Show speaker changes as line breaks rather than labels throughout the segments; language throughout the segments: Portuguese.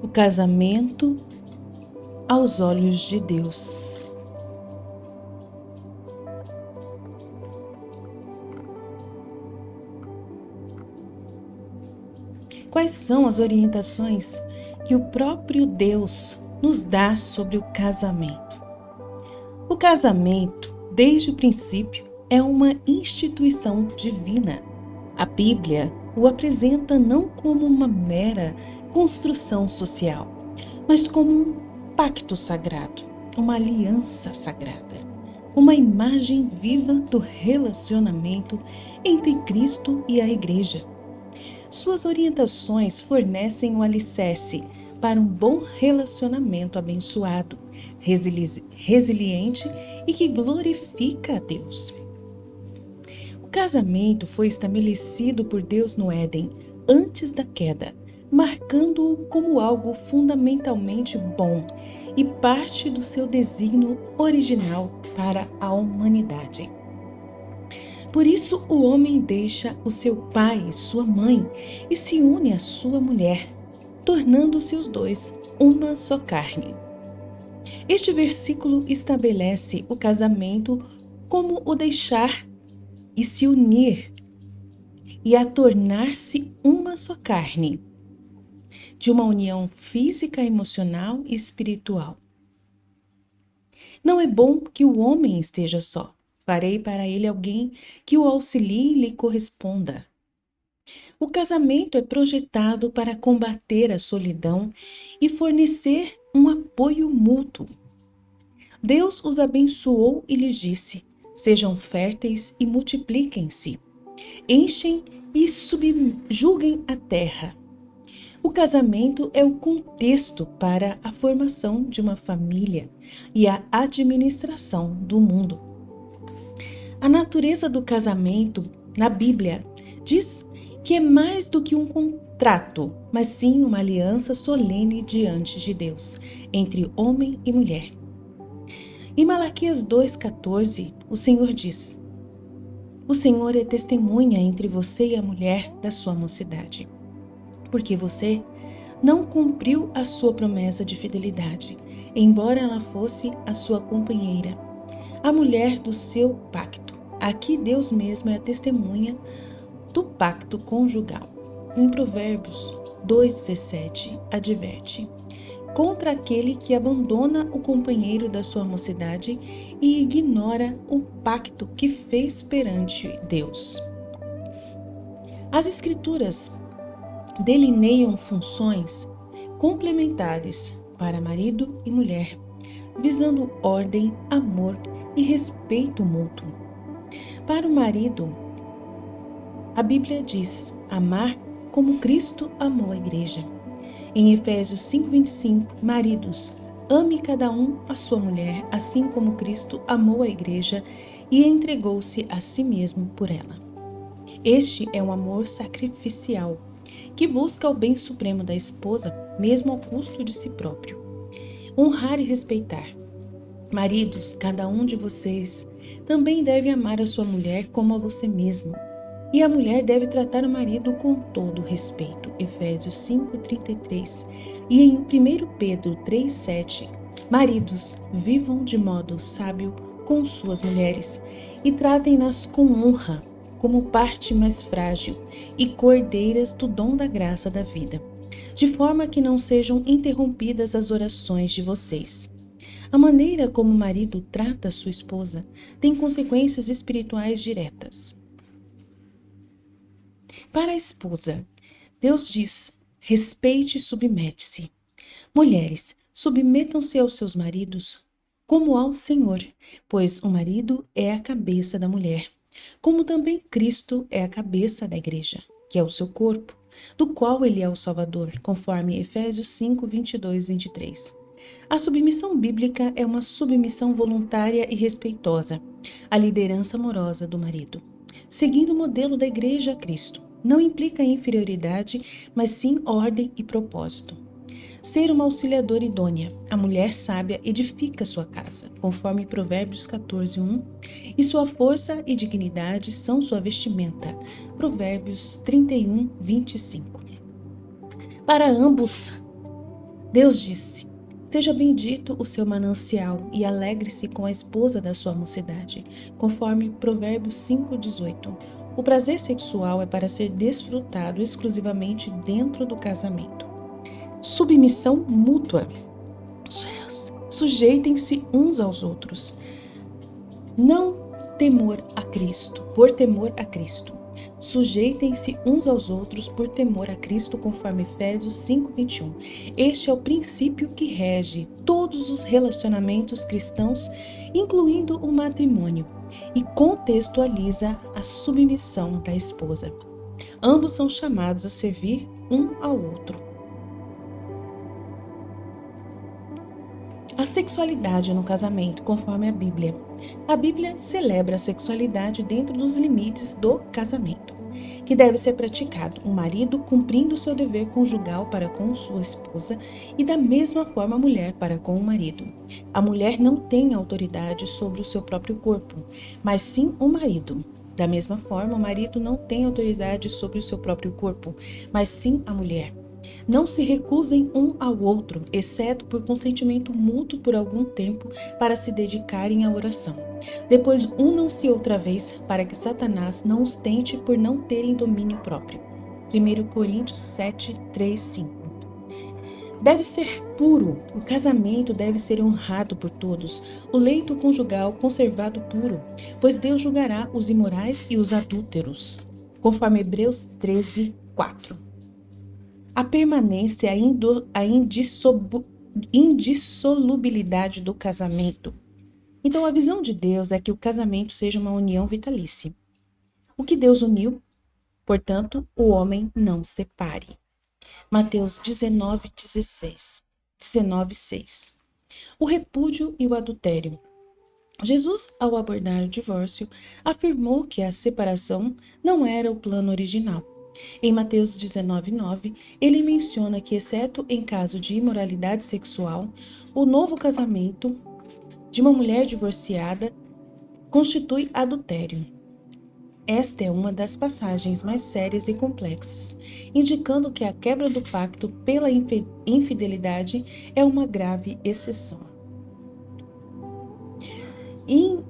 O casamento aos olhos de Deus. Quais são as orientações que o próprio Deus nos dá sobre o casamento? O casamento, desde o princípio, é uma instituição divina. A Bíblia o apresenta não como uma mera construção social, mas como um pacto sagrado, uma aliança sagrada, uma imagem viva do relacionamento entre Cristo e a Igreja. Suas orientações fornecem o alicerce para um bom relacionamento abençoado, resiliente e que glorifica a Deus. O casamento foi estabelecido por Deus no Éden antes da queda, marcando-o como algo fundamentalmente bom e parte do seu desígnio original para a humanidade. Por isso, o homem deixa o seu pai e sua mãe e se une à sua mulher, tornando-se os dois uma só carne. Este versículo estabelece o casamento como o deixar e se unir e a tornar-se uma só carne, de uma união física, emocional e espiritual. Não é bom que o homem esteja só. Farei para ele alguém que o auxilie e lhe corresponda. O casamento é projetado para combater a solidão e fornecer um apoio mútuo. Deus os abençoou e lhes disse: sejam férteis e multipliquem-se, enchem e subjuguem a terra. O casamento é o contexto para a formação de uma família e a administração do mundo. A natureza do casamento, na Bíblia, diz que é mais do que um contrato, mas sim uma aliança solene diante de Deus, entre homem e mulher. Em Malaquias 2,14, o Senhor diz: o Senhor é testemunha entre você e a mulher da sua mocidade, porque você não cumpriu a sua promessa de fidelidade, embora ela fosse a sua companheira, a mulher do seu pacto. Aqui Deus mesmo é a testemunha do pacto conjugal. Em Provérbios 2,17, adverte: contra aquele que abandona o companheiro da sua mocidade e ignora o pacto que fez perante Deus. As Escrituras delineiam funções complementares para marido e mulher, visando ordem, amor e respeito mútuo. Para o marido, a Bíblia diz: amar como Cristo amou a igreja. Em Efésios 5,25, maridos, ame cada um a sua mulher, assim como Cristo amou a igreja e entregou-se a si mesmo por ela. Este é um amor sacrificial, que busca o bem supremo da esposa, mesmo ao custo de si próprio. Honrar e respeitar. Maridos, cada um de vocês também deve amar a sua mulher como a você mesmo. E a mulher deve tratar o marido com todo respeito. Efésios 5,33. E em 1 Pedro 3,7. Maridos, vivam de modo sábio com suas mulheres e tratem-nas com honra, como parte mais frágil e cordeiras do dom da graça da vida, de forma que não sejam interrompidas as orações de vocês. A maneira como o marido trata sua esposa tem consequências espirituais diretas. Para a esposa, Deus diz: respeite e submete-se. Mulheres, submetam-se aos seus maridos como ao Senhor, pois o marido é a cabeça da mulher, como também Cristo é a cabeça da igreja, que é o seu corpo, do qual ele é o Salvador, conforme Efésios 5, 22, 23. A submissão bíblica é uma submissão voluntária e respeitosa à liderança amorosa do marido, seguindo o modelo da igreja a Cristo. Não implica inferioridade, mas sim ordem e propósito. Ser uma auxiliadora idônea. A mulher sábia edifica sua casa, conforme Provérbios 14:1, e sua força e dignidade são sua vestimenta. Provérbios 31:25. Para ambos, Deus disse: seja bendito o seu manancial e alegre-se com a esposa da sua mocidade, conforme Provérbios 5,18. O prazer sexual é para ser desfrutado exclusivamente dentro do casamento. Submissão mútua. Sujeitem-se uns aos outros. Não temor a Cristo, por temor a Cristo. Sujeitem-se uns aos outros por temor a Cristo, conforme Efésios 5:21. Este é o princípio que rege todos os relacionamentos cristãos, incluindo o matrimônio, e contextualiza a submissão da esposa. Ambos são chamados a servir um ao outro. A sexualidade no casamento, conforme a Bíblia. A Bíblia celebra a sexualidade dentro dos limites do casamento, que deve ser praticado, o marido cumprindo seu dever conjugal para com sua esposa e da mesma forma a mulher para com o marido. A mulher não tem autoridade sobre o seu próprio corpo, mas sim o marido. Da mesma forma, o marido não tem autoridade sobre o seu próprio corpo, mas sim a mulher. Não se recusem um ao outro, exceto por consentimento mútuo por algum tempo, para se dedicarem à oração. Depois unam-se outra vez, para que Satanás não os tente por não terem domínio próprio. 1 Coríntios 7, 3, 5. Deve ser puro, o casamento deve ser honrado por todos, o leito conjugal conservado puro, pois Deus julgará os imorais e os adúlteros, conforme Hebreus 13, 4. A permanência, a indissolubilidade do casamento. Então, a visão de Deus é que o casamento seja uma união vitalícia. O que Deus uniu, portanto, o homem não separe. Mateus 19:6. O repúdio e o adultério. Jesus, ao abordar o divórcio, afirmou que a separação não era o plano original. Em Mateus 19:9, ele menciona que, exceto em caso de imoralidade sexual, o novo casamento de uma mulher divorciada constitui adultério. Esta é uma das passagens mais sérias e complexas, indicando que a quebra do pacto pela infidelidade é uma grave exceção. E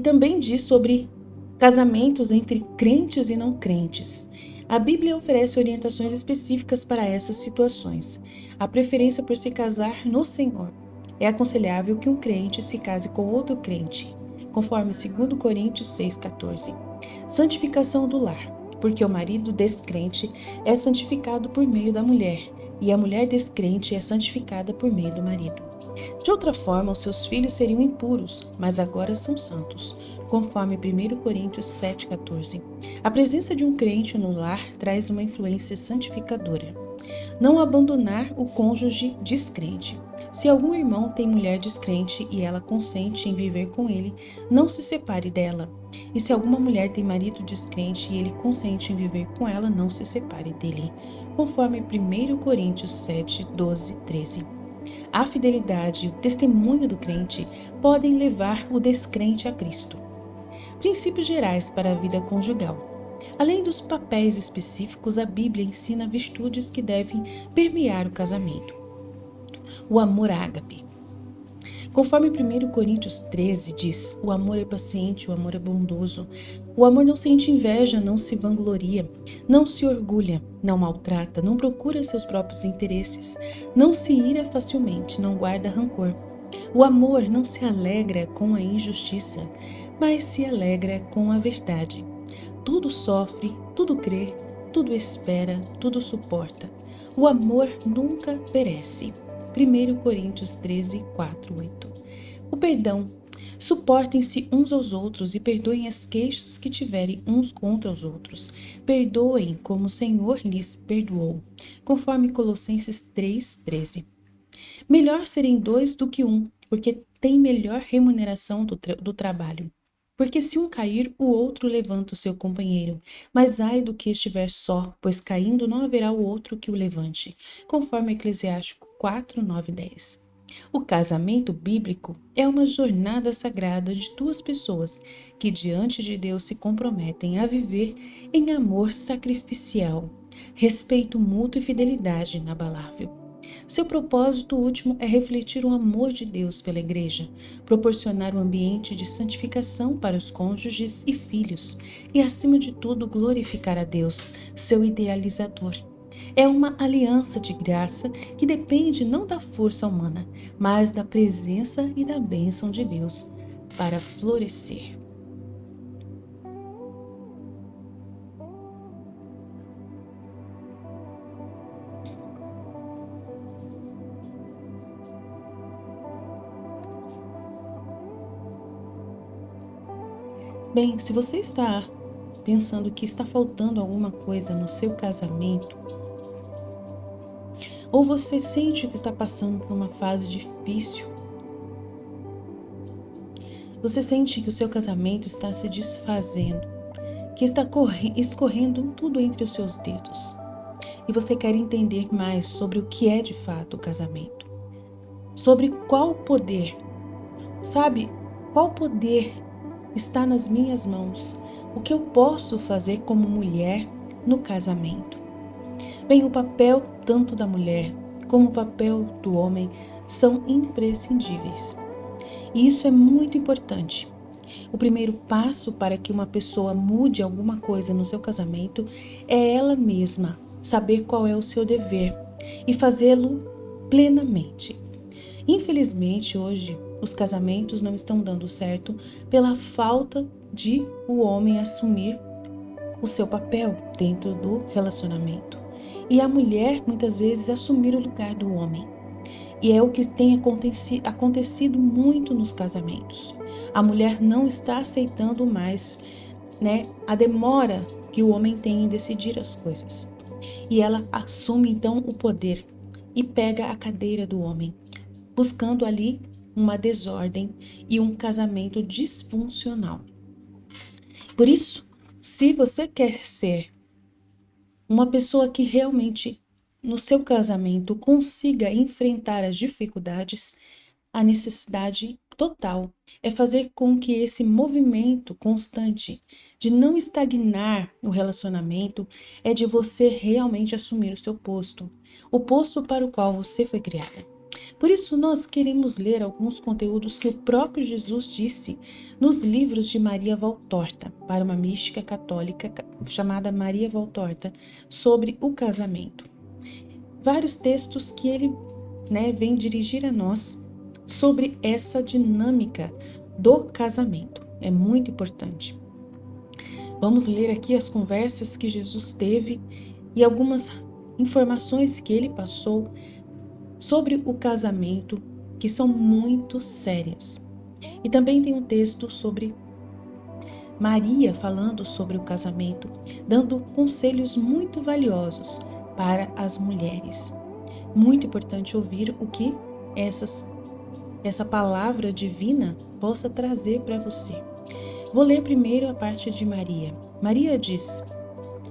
também diz sobre casamentos entre crentes e não crentes. A Bíblia oferece orientações específicas para essas situações. A preferência por se casar no Senhor. É aconselhável que um crente se case com outro crente, conforme 2 Coríntios 6,14. Santificação do lar, porque o marido descrente é santificado por meio da mulher, e a mulher descrente é santificada por meio do marido. De outra forma, os seus filhos seriam impuros, mas agora são santos, conforme 1 Coríntios 7,14. A presença de um crente no lar traz uma influência santificadora. Não abandonar o cônjuge descrente. Se algum irmão tem mulher descrente e ela consente em viver com ele, não se separe dela. E se alguma mulher tem marido descrente e ele consente em viver com ela, não se separe dele, conforme 1 Coríntios 7, 12, 13. A fidelidade e o testemunho do crente podem levar o descrente a Cristo. Princípios gerais para a vida conjugal. Além dos papéis específicos, a Bíblia ensina virtudes que devem permear o casamento. O amor ágape. Conforme 1 Coríntios 13 diz, o amor é paciente, o amor é bondoso. O amor não sente inveja, não se vangloria, não se orgulha, não maltrata, não procura seus próprios interesses, não se ira facilmente, não guarda rancor. O amor não se alegra com a injustiça, mas se alegra com a verdade. Tudo sofre, tudo crê, tudo espera, tudo suporta. O amor nunca perece. 1 Coríntios 13, 4, 8. O perdão. Suportem-se uns aos outros e perdoem as queixas que tiverem uns contra os outros. Perdoem como o Senhor lhes perdoou, conforme Colossenses 3, 13. Melhor serem dois do que um, porque tem melhor remuneração do trabalho. Porque se um cair, o outro levanta o seu companheiro. Mas ai do que estiver só, pois caindo não haverá o outro que o levante, conforme Eclesiástico 4, 9, 10. O casamento bíblico é uma jornada sagrada de duas pessoas que diante de Deus se comprometem a viver em amor sacrificial, respeito mútuo e fidelidade inabalável. Seu propósito último é refletir o amor de Deus pela Igreja, proporcionar um ambiente de santificação para os cônjuges e filhos e, acima de tudo, glorificar a Deus, seu idealizador. É uma aliança de graça que depende não da força humana, mas da presença e da bênção de Deus para florescer. Bem, se você está pensando que está faltando alguma coisa no seu casamento, ou você sente que está passando por uma fase difícil, você sente que o seu casamento está se desfazendo, que está escorrendo tudo entre os seus dedos, e você quer entender mais sobre o que é de fato o casamento, sobre qual poder, sabe, qual poder está nas minhas mãos, o que eu posso fazer como mulher no casamento. Bem, o papel tanto da mulher como o papel do homem são imprescindíveis. E isso é muito importante. O primeiro passo para que uma pessoa mude alguma coisa no seu casamento é ela mesma saber qual é o seu dever e fazê-lo plenamente. Infelizmente, hoje, os casamentos não estão dando certo pela falta de o homem assumir o seu papel dentro do relacionamento. E a mulher, muitas vezes, assumir o lugar do homem. E é o que tem acontecido muito nos casamentos. A mulher não está aceitando mais, a demora que o homem tem em decidir as coisas. E ela assume então o poder e pega a cadeira do homem, buscando ali uma desordem e um casamento disfuncional. Por isso, se você quer ser uma pessoa que realmente no seu casamento consiga enfrentar as dificuldades, a necessidade total é fazer com que esse movimento constante de não estagnar o relacionamento é de você realmente assumir o seu posto, o posto para o qual você foi criada. Por isso, nós queremos ler alguns conteúdos que o próprio Jesus disse nos livros de Maria Valtorta, para uma mística católica chamada Maria Valtorta, sobre o casamento. Vários textos que ele vem dirigir a nós sobre essa dinâmica do casamento. É muito importante. Vamos ler aqui as conversas que Jesus teve e algumas informações que ele passou sobre o casamento, que são muito sérias. E também tem um texto sobre Maria falando sobre o casamento, dando conselhos muito valiosos para as mulheres. Muito importante ouvir o que essa palavra divina possa trazer para você. Vou ler primeiro a parte de Maria. Maria diz,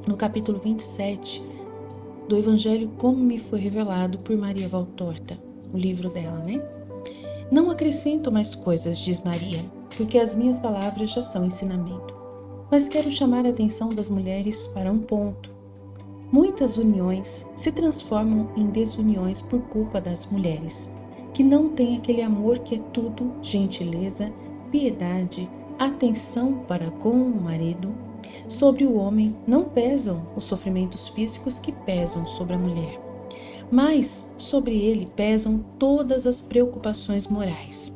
no capítulo 27 do Evangelho Como Me Foi Revelado por Maria Valtorta, o livro dela, Não acrescento mais coisas, diz Maria, porque as minhas palavras já são ensinamento. Mas quero chamar a atenção das mulheres para um ponto. Muitas uniões se transformam em desuniões por culpa das mulheres, que não têm aquele amor que é tudo gentileza, piedade, atenção para com o marido. Sobre o homem não pesam os sofrimentos físicos que pesam sobre a mulher, mas sobre ele pesam todas as preocupações morais,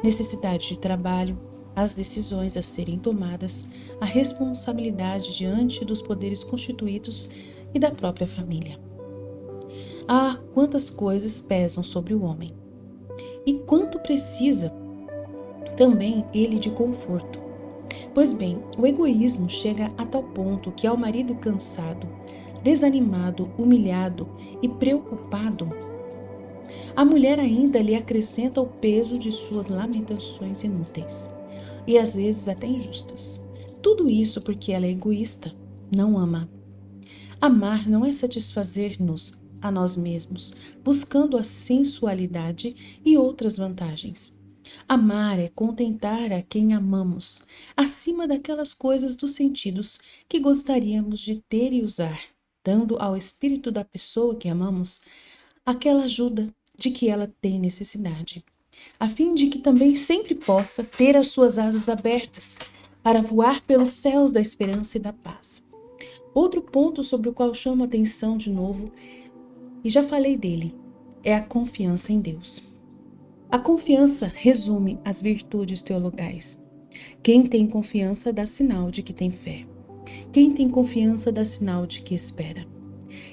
necessidade de trabalho, as decisões a serem tomadas, a responsabilidade diante dos poderes constituídos e da própria família. Ah, quantas coisas pesam sobre o homem! E quanto precisa também ele de conforto. Pois bem, o egoísmo chega a tal ponto que ao marido cansado, desanimado, humilhado e preocupado, a mulher ainda lhe acrescenta o peso de suas lamentações inúteis e às vezes até injustas. Tudo isso porque ela é egoísta, não ama. Amar não é satisfazer-nos a nós mesmos, buscando a sensualidade e outras vantagens. Amar é contentar a quem amamos, acima daquelas coisas dos sentidos que gostaríamos de ter e usar, dando ao espírito da pessoa que amamos aquela ajuda de que ela tem necessidade, a fim de que também sempre possa ter as suas asas abertas para voar pelos céus da esperança e da paz. Outro ponto sobre o qual chamo a atenção de novo, e já falei dele, é a confiança em Deus. A confiança resume as virtudes teologais. Quem tem confiança dá sinal de que tem fé. Quem tem confiança dá sinal de que espera.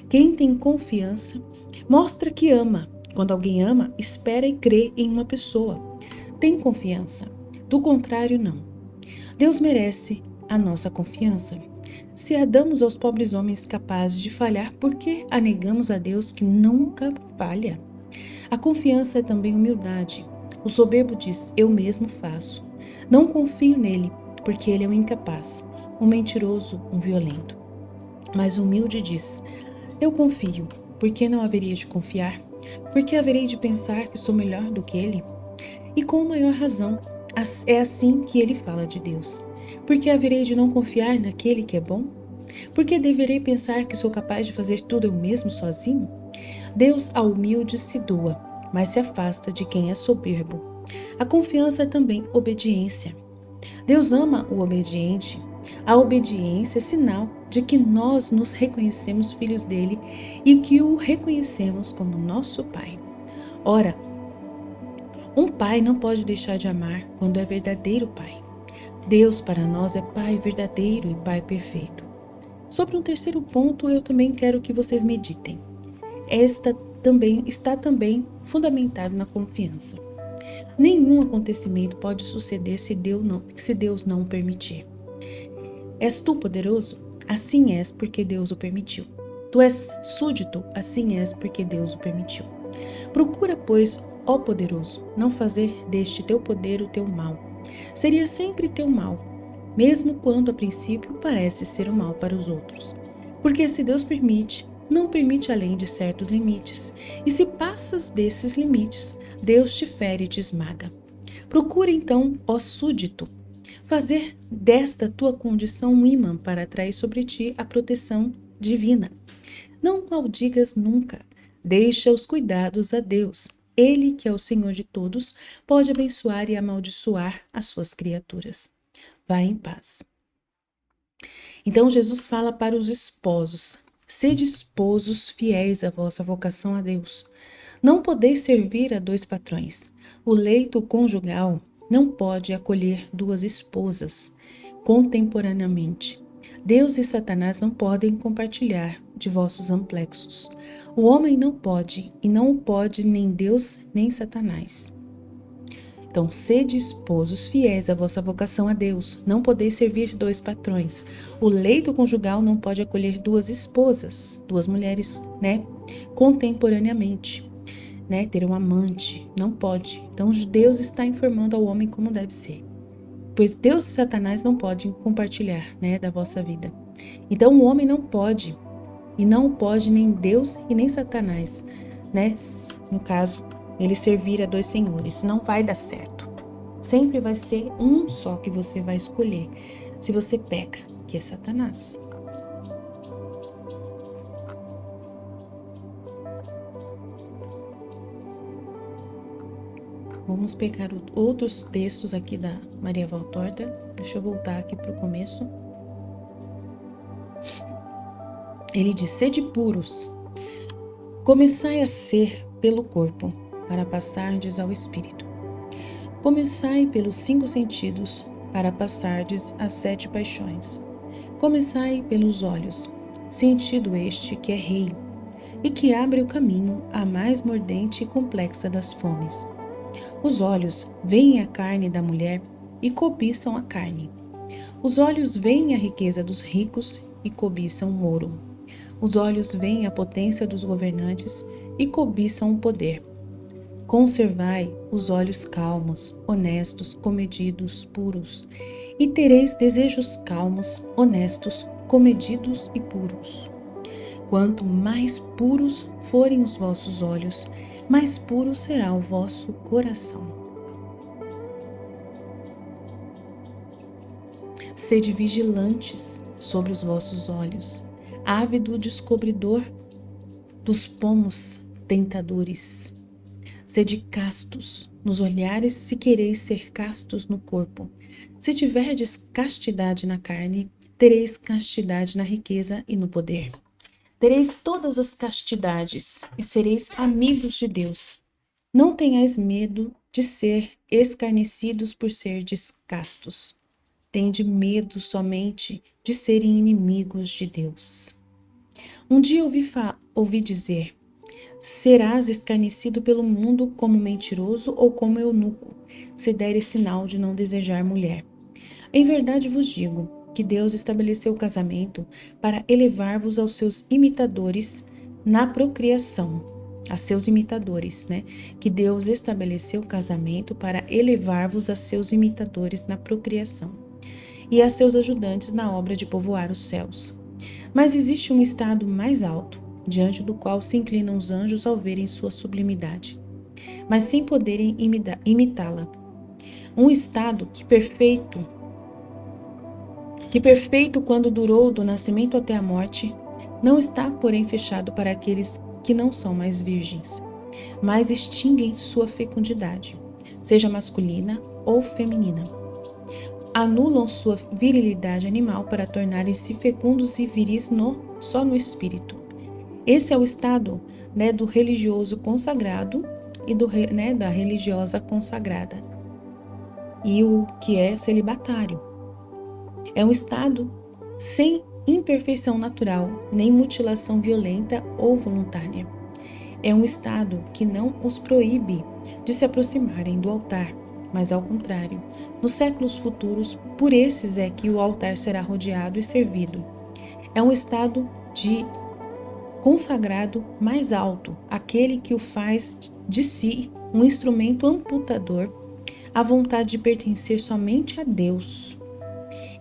Quem tem confiança mostra que ama. Quando alguém ama, espera e crê em uma pessoa. Tem confiança. Do contrário, não. Deus merece a nossa confiança. Se a damos aos pobres homens capazes de falhar, por que a negamos a Deus que nunca falha? A confiança é também humildade. O soberbo diz: eu mesmo faço. Não confio nele, porque ele é um incapaz, um mentiroso, um violento. Mas o humilde diz: eu confio. Por que não haveria de confiar? Por que haverei de pensar que sou melhor do que ele? E com maior razão, é assim que ele fala de Deus. Por que haverei de não confiar naquele que é bom? Por que deverei pensar que sou capaz de fazer tudo eu mesmo sozinho? Deus ao humilde se doa, mas se afasta de quem é soberbo. A confiança é também obediência. Deus ama o obediente. A obediência é sinal de que nós nos reconhecemos filhos dele e que o reconhecemos como nosso Pai. Ora, um pai não pode deixar de amar quando é verdadeiro pai. Deus para nós é Pai verdadeiro e Pai perfeito. Sobre um terceiro ponto, eu também quero que vocês meditem. Esta também está fundamentado na confiança. Nenhum acontecimento pode suceder se Deus não o permitir. És tu poderoso? Assim és porque Deus o permitiu. Tu és súdito? Assim és porque Deus o permitiu. Procura, pois, ó poderoso, não fazer deste teu poder o teu mal. Seria sempre teu mal, mesmo quando a princípio parece ser o mal para os outros. Porque se Deus permite, não permite além de certos limites. E se passas desses limites, Deus te fere e te esmaga. Procura então, ó súdito, fazer desta tua condição um ímã para atrair sobre ti a proteção divina. Não maldigas nunca. Deixa os cuidados a Deus. Ele, que é o Senhor de todos, pode abençoar e amaldiçoar as suas criaturas. Vá em paz. Então Jesus fala para os esposos: sede esposos fiéis à vossa vocação a Deus. Não podeis servir a dois patrões. O leito conjugal não pode acolher duas esposas contemporaneamente. Deus e Satanás não podem compartilhar de vossos amplexos. O homem não pode, e não o pode nem Deus nem Satanás. Então, sede esposos fiéis à vossa vocação a Deus. Não podeis servir dois patrões. O leito conjugal não pode acolher duas esposas, duas mulheres, contemporaneamente, ter um amante. Não pode. Então, Deus está informando ao homem como deve ser. Pois Deus e Satanás não podem compartilhar, da vossa vida. Então, o homem não pode, e não pode nem Deus e nem Satanás, No caso, ele servir a dois senhores. Não vai dar certo. Sempre vai ser um só que você vai escolher. Se você peca, que é Satanás. Vamos pegar outros textos aqui da Maria Valtorta. Deixa eu voltar aqui para o começo. Ele diz: sede puros, começai a ser pelo corpo, para passardes ao espírito. Começai pelos 5 sentidos, para passardes às 7 paixões. Começai pelos olhos, sentido este que é rei, e que abre o caminho à mais mordente e complexa das fomes. Os olhos veem a carne da mulher e cobiçam a carne. Os olhos veem a riqueza dos ricos e cobiçam o ouro. Os olhos veem a potência dos governantes e cobiçam o poder. Conservai os olhos calmos, honestos, comedidos, puros, e tereis desejos calmos, honestos, comedidos e puros. Quanto mais puros forem os vossos olhos, mais puro será o vosso coração. Sede vigilantes sobre os vossos olhos, ávido descobridor dos pomos tentadores. Sede castos nos olhares, se quereis ser castos no corpo. Se tiverdes castidade na carne, tereis castidade na riqueza e no poder. Tereis todas as castidades e sereis amigos de Deus. Não tenhais medo de ser escarnecidos por serdes castos. Tende medo somente de serem inimigos de Deus. Um dia ouvi dizer: serás escarnecido pelo mundo como mentiroso ou como eunuco, se deres sinal de não desejar mulher. Em verdade vos digo que Deus estabeleceu o casamento para elevar-vos aos seus imitadores na procriação. A seus imitadores, né? Que Deus estabeleceu o casamento para elevar-vos a seus imitadores na procriação e a seus ajudantes na obra de povoar os céus. Mas existe um estado mais alto, diante do qual se inclinam os anjos ao verem sua sublimidade, mas sem poderem imitá-la. Um estado que perfeito quando durou do nascimento até a morte, não está, porém, fechado para aqueles que não são mais virgens, mas extinguem sua fecundidade, seja masculina ou feminina. Anulam sua virilidade animal para tornarem-se fecundos e viris só no espírito. Esse é o estado, né, do religioso consagrado e da religiosa consagrada. E o que é celibatário. É um estado sem imperfeição natural, nem mutilação violenta ou voluntária. É um estado que não os proíbe de se aproximarem do altar, mas ao contrário, nos séculos futuros, por esses é que o altar será rodeado e servido. É um estado de consagrado mais alto, aquele que o faz de si um instrumento amputador, a vontade de pertencer somente a Deus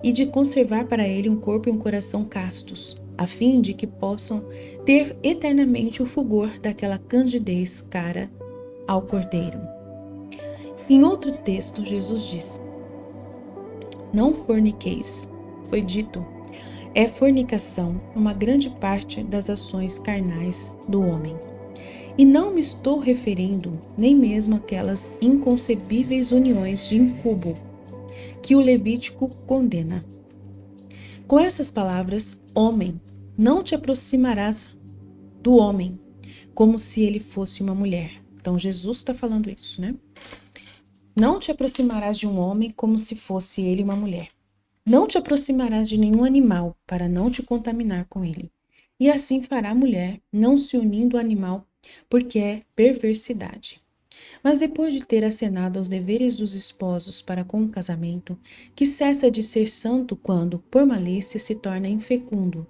e de conservar para ele um corpo e um coração castos, a fim de que possam ter eternamente o fulgor daquela candidez cara ao Cordeiro. Em outro texto, Jesus diz: não forniqueis. Foi dito: é fornicação uma grande parte das ações carnais do homem. E não me estou referindo nem mesmo àquelas inconcebíveis uniões de incubo que o Levítico condena. Com essas palavras, homem, não te aproximarás do homem como se ele fosse uma mulher. Então Jesus está falando isso, né? Não te aproximarás de um homem como se fosse ele uma mulher. Não te aproximarás de nenhum animal para não te contaminar com ele. E assim fará a mulher, não se unindo ao animal, porque é perversidade. Mas depois de ter acenado aos deveres dos esposos para com o casamento, que cessa de ser santo quando, por malícia, se torna infecundo,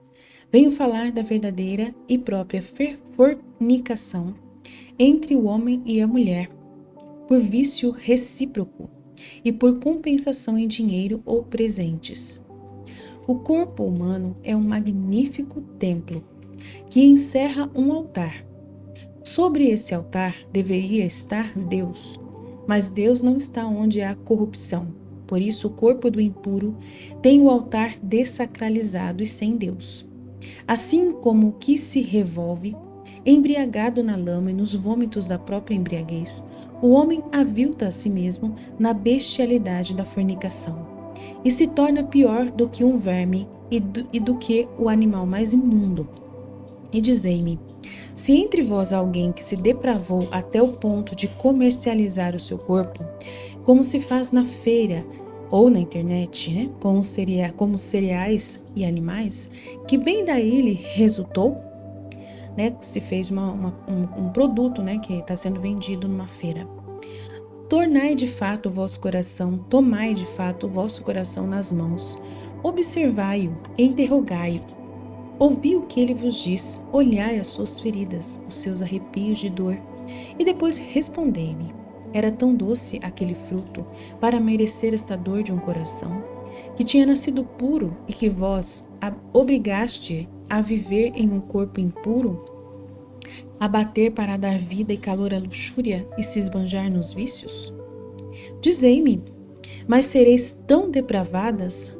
venho falar da verdadeira e própria fornicação entre o homem e a mulher, por vício recíproco e por compensação em dinheiro ou presentes. O corpo humano é um magnífico templo que encerra um altar. Sobre esse altar deveria estar Deus, mas Deus não está onde há corrupção. Por isso, o corpo do impuro tem o altar dessacralizado e sem Deus. Assim como o que se revolve, embriagado na lama e nos vômitos da própria embriaguez, o homem avilta a si mesmo na bestialidade da fornicação e se torna pior do que um verme e do que o animal mais imundo. E dizei-me, se entre vós há alguém que se depravou até o ponto de comercializar o seu corpo, como se faz na feira ou na internet, né, como cereais e animais, que bem daí lhe resultou, né, se fez um produto, né, que está sendo vendido numa feira. Tomai de fato o vosso coração nas mãos, observai-o, interrogai-o, ouvi o que ele vos diz, olhai as suas feridas, os seus arrepios de dor, e depois respondei-me. Era tão doce aquele fruto para merecer esta dor de um coração, que tinha nascido puro e que vós obrigaste a viver em um corpo impuro, a bater para dar vida e calor à luxúria e se esbanjar nos vícios? Dizei-me, mas sereis tão depravadas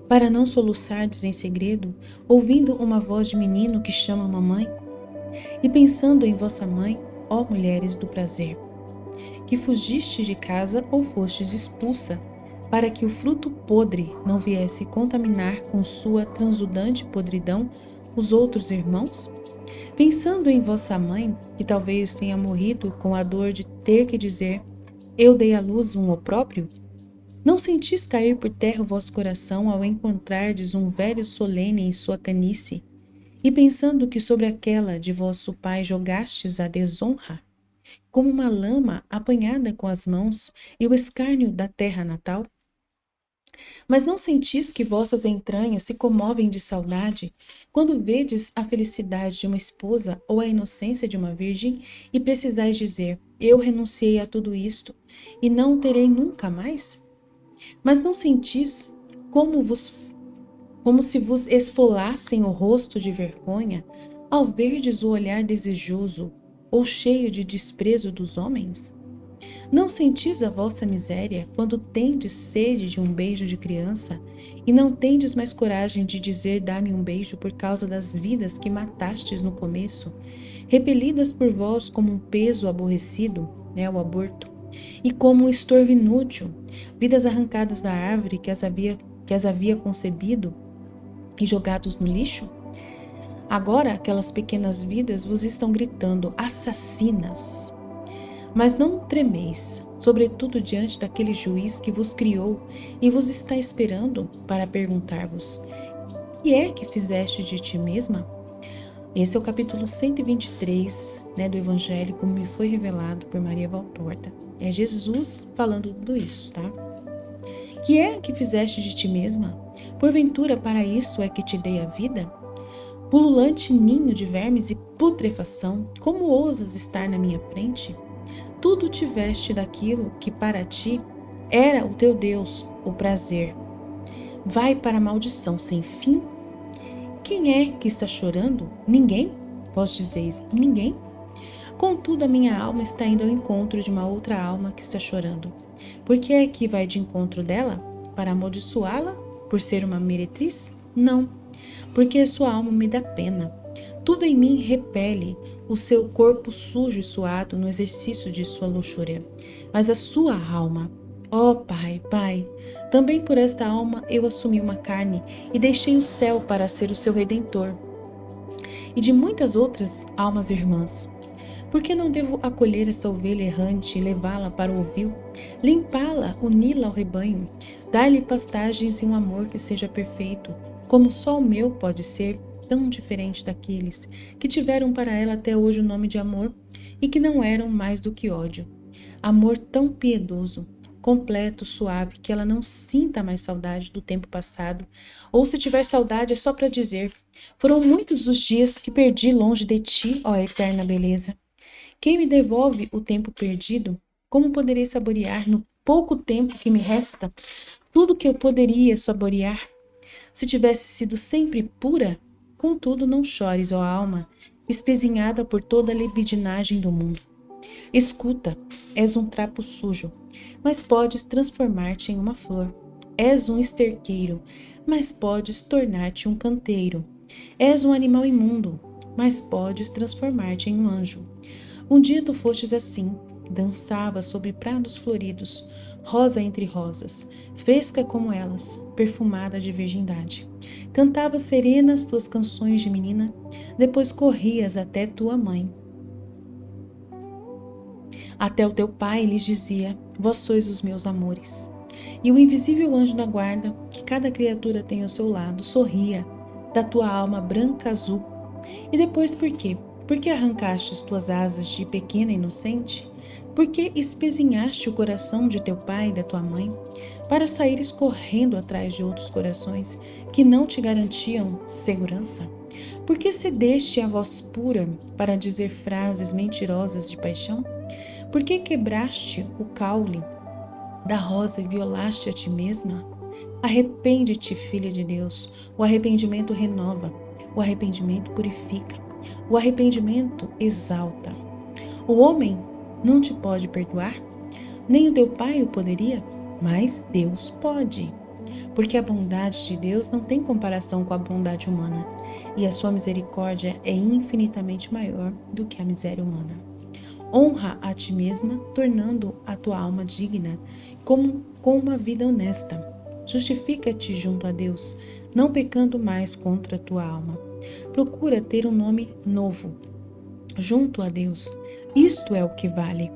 para não soluçardes em segredo, ouvindo uma voz de menino que chama mamãe? E pensando em vossa mãe, ó mulheres do prazer, que fugistes de casa ou fostes expulsa, para que o fruto podre não viesse contaminar com sua transudante podridão os outros irmãos? Pensando em vossa mãe, que talvez tenha morrido com a dor de ter que dizer: eu dei à luz um opróbrio? Não sentis cair por terra o vosso coração ao encontrardes um velho solene em sua canice, e pensando que sobre aquela de vosso pai jogastes a desonra, como uma lama apanhada com as mãos e o escárnio da terra natal? Mas não sentis que vossas entranhas se comovem de saudade quando vedes a felicidade de uma esposa ou a inocência de uma virgem e precisais dizer: eu renunciei a tudo isto e não o terei nunca mais? Mas não sentis como se vos esfolassem o rosto de vergonha ao verdes o olhar desejoso ou cheio de desprezo dos homens? Não sentis a vossa miséria quando tendes sede de um beijo de criança e não tendes mais coragem de dizer dá-me um beijo por causa das vidas que matastes no começo, repelidas por vós como um peso aborrecido, o aborto, e como um estorvo inútil, vidas arrancadas da árvore que as havia concebido e jogados no lixo? Agora aquelas pequenas vidas vos estão gritando assassinas. Mas não tremeis, sobretudo diante daquele juiz que vos criou e vos está esperando para perguntar-vos: que é que fizeste de ti mesma? Esse é o capítulo 123, do Evangelho, como me foi revelado por Maria Valtorta. É Jesus falando tudo isso, tá? Que é que fizeste de ti mesma? Porventura para isso é que te dei a vida? Pululante ninho de vermes e putrefação, como ousas estar na minha frente? Tudo tiveste daquilo que para ti era o teu Deus, o prazer. Vai para a maldição sem fim? Quem é que está chorando? Ninguém? Vós dizeis, ninguém? Contudo, a minha alma está indo ao encontro de uma outra alma que está chorando. Por que é que vai de encontro dela? Para amaldiçoá-la? Por ser uma meretriz? Não, porque a sua alma me dá pena. Tudo em mim repele o seu corpo sujo e suado no exercício de sua luxúria. Mas a sua alma, ó Pai, Pai, também por esta alma eu assumi uma carne e deixei o céu para ser o seu redentor. E de muitas outras almas irmãs. Por que não devo acolher esta ovelha errante e levá-la para o ovil, limpá-la, uni-la ao rebanho, dar-lhe pastagens e um amor que seja perfeito, como só o meu pode ser, tão diferente daqueles que tiveram para ela até hoje o nome de amor e que não eram mais do que ódio. Amor tão piedoso, completo, suave, que ela não sinta mais saudade do tempo passado, ou se tiver saudade é só para dizer: foram muitos os dias que perdi longe de ti, ó eterna beleza. Quem me devolve o tempo perdido? Como poderei saborear no pouco tempo que me resta tudo que eu poderia saborear se tivesse sido sempre pura? Contudo, não chores, ó alma, espezinhada por toda a libidinagem do mundo. Escuta, és um trapo sujo, mas podes transformar-te em uma flor. És um esterqueiro, mas podes tornar-te um canteiro. És um animal imundo, mas podes transformar-te em um anjo. Um dia tu fostes assim, dançavas sobre prados floridos, rosa entre rosas, fresca como elas, perfumada de virgindade. Cantavas serenas tuas canções de menina, depois corrias até tua mãe. Até o teu pai lhes dizia: vós sois os meus amores. E o invisível anjo da guarda, que cada criatura tem ao seu lado, sorria da tua alma branca azul. E depois por quê? Por que arrancaste as tuas asas de pequena inocente? Por que espezinhaste o coração de teu pai e da tua mãe, para saíres correndo atrás de outros corações que não te garantiam segurança? Por que cedeste a voz pura para dizer frases mentirosas de paixão? Por que quebraste o caule da rosa e violaste a ti mesma? Arrepende-te, filha de Deus. O arrependimento renova, o arrependimento purifica. O arrependimento exalta. O homem não te pode perdoar, nem o teu pai o poderia, mas Deus pode. porque a bondade de Deus não tem comparação com a bondade humana, e a sua misericórdia é infinitamente maior do que a miséria humana. Honra a ti mesma, tornando a tua alma digna, com uma vida honesta. Justifica-te junto a Deus, não pecando mais contra a tua alma. Procura ter um nome novo junto a Deus. Isto é o que vale.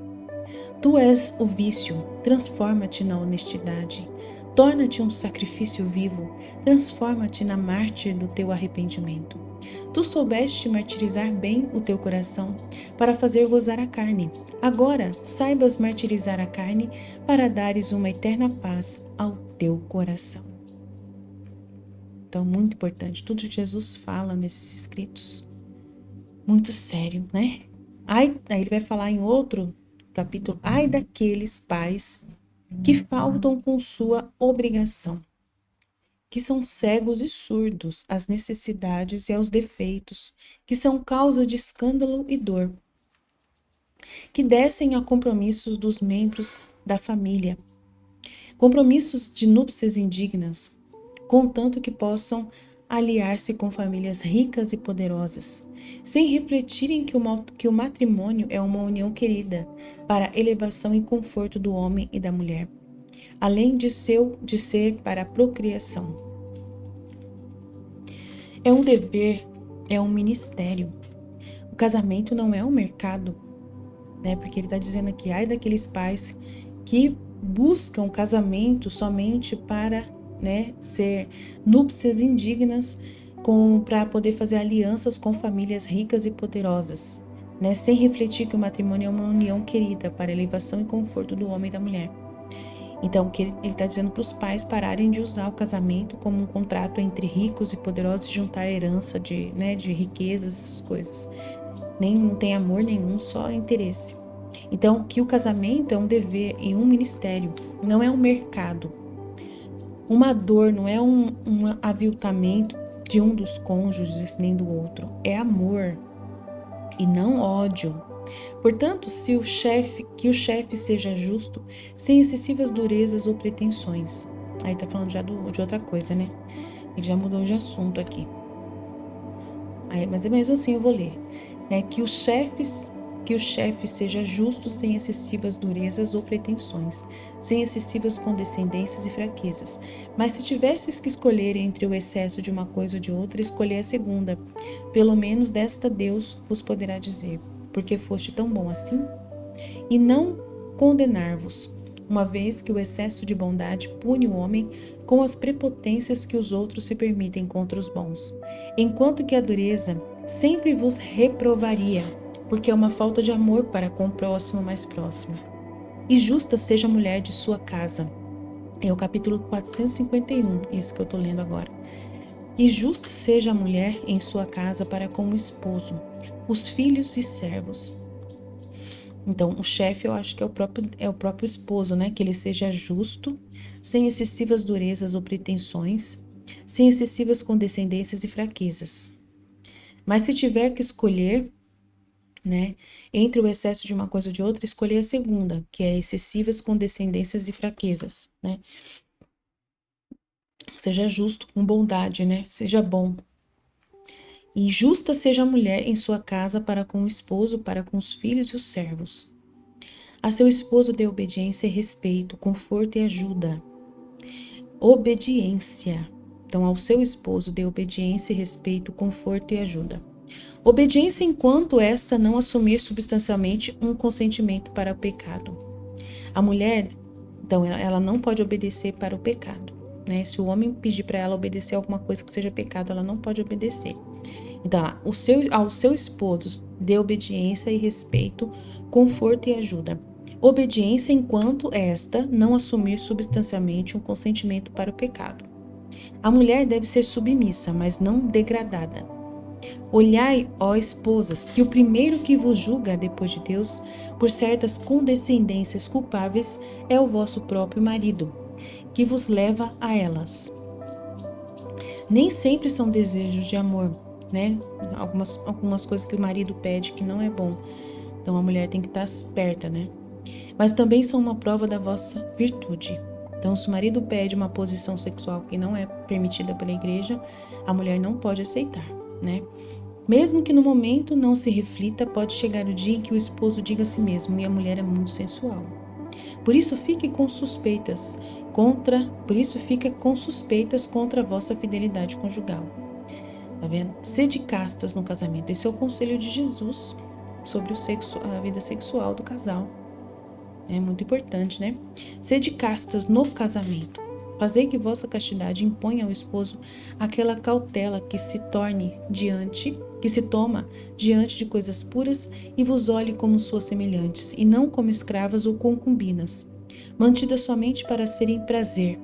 Tu és o vício, transforma-te na honestidade. Torna-te um sacrifício vivo, transforma-te na mártir do teu arrependimento. Tu soubeste martirizar bem o teu coração para fazer gozar a carne. Agora saibas martirizar a carne para dares uma eterna paz ao teu coração. Então, muito importante, tudo que Jesus fala nesses escritos, muito sério, né? Aí ele vai falar em outro capítulo, ai daqueles pais que faltam com sua obrigação, que são cegos e surdos às necessidades e aos defeitos, que são causa de escândalo e dor, que descem a compromissos dos membros da família, compromissos de núpcias indignas, contanto que possam aliar-se com famílias ricas e poderosas, sem refletirem que o matrimônio é uma união querida para a elevação e conforto do homem e da mulher, além de ser para a procriação. É um dever, é um ministério. O casamento não é um mercado, né? Porque ele está dizendo aqui, ai daqueles pais que buscam casamento somente para, né, ser núpcias indignas para poder fazer alianças com famílias ricas e poderosas, né, sem refletir que o matrimônio é uma união querida para a elevação e conforto do homem e da mulher. Então, que ele está dizendo para os pais pararem de usar o casamento como um contrato entre ricos e poderosos e juntar herança de riquezas, essas coisas. Não tem amor nenhum, só interesse. Então, que o casamento é um dever e um ministério, não é um mercado. Uma dor não é um aviltamento de um dos cônjuges nem do outro. É amor e não ódio. Portanto, que o chefe seja justo, sem excessivas durezas ou pretensões. Aí tá falando já de outra coisa, né? Ele já mudou de assunto aqui. Aí, mas mesmo assim eu vou ler, né? Que o chefe seja justo, sem excessivas durezas ou pretensões, sem excessivas condescendências e fraquezas. Mas se tivesses que escolher entre o excesso de uma coisa ou de outra, escolher a segunda. Pelo menos desta Deus vos poderá dizer, porque foste tão bom assim? E não condenar-vos, uma vez que o excesso de bondade pune o homem com as prepotências que os outros se permitem contra os bons, enquanto que a dureza sempre vos reprovaria, porque é uma falta de amor para com o próximo mais próximo. E justa seja a mulher de sua casa. É o capítulo 451, esse que eu estou lendo agora. E justa seja a mulher em sua casa para com o esposo, os filhos e servos. Então, o chefe, eu acho que é o próprio esposo, né? Que ele seja justo, sem excessivas durezas ou pretensões, sem excessivas condescendências e fraquezas. Mas se tiver que escolher, né, entre o excesso de uma coisa ou de outra, escolher a segunda, que é excessivas condescendências e fraquezas, né? Seja justo com bondade, né? Seja bom. E justa seja a mulher em sua casa para com o esposo, para com os filhos e os servos. A seu esposo dê obediência e respeito, conforto e ajuda. Obediência. Então, ao seu esposo dê obediência e respeito, conforto e ajuda. Obediência enquanto esta não assumir substancialmente um consentimento para o pecado. A mulher, então, ela não pode obedecer para o pecado, né? Se o homem pedir para ela obedecer alguma coisa que seja pecado, ela não pode obedecer. Então, ao seu esposo, dê obediência e respeito, conforto e ajuda. Obediência enquanto esta não assumir substancialmente um consentimento para o pecado. A mulher deve ser submissa, mas não degradada. Olhai, ó esposas, que o primeiro que vos julga depois de Deus, por certas condescendências culpáveis, é o vosso próprio marido, que vos leva a elas. Nem sempre são desejos de amor, né? Algumas coisas que o marido pede que não é bom. Então a mulher tem que estar esperta, né? Mas também são uma prova da vossa virtude. Então, se o marido pede uma posição sexual que não é permitida pela igreja, a mulher não pode aceitar, né? Mesmo que no momento não se reflita, pode chegar o dia em que o esposo diga a si mesmo: minha mulher é muito sensual. Por isso fica com suspeitas contra a vossa fidelidade conjugal. Tá vendo? Sede castas no casamento. Esse é o conselho de Jesus sobre a vida sexual do casal. É muito importante, né? Sede castas no casamento. Fazei que vossa castidade imponha ao esposo aquela cautela que se toma diante de coisas puras e vos olhe como suas semelhantes, e não como escravas ou concubinas, mantidas somente para serem prazer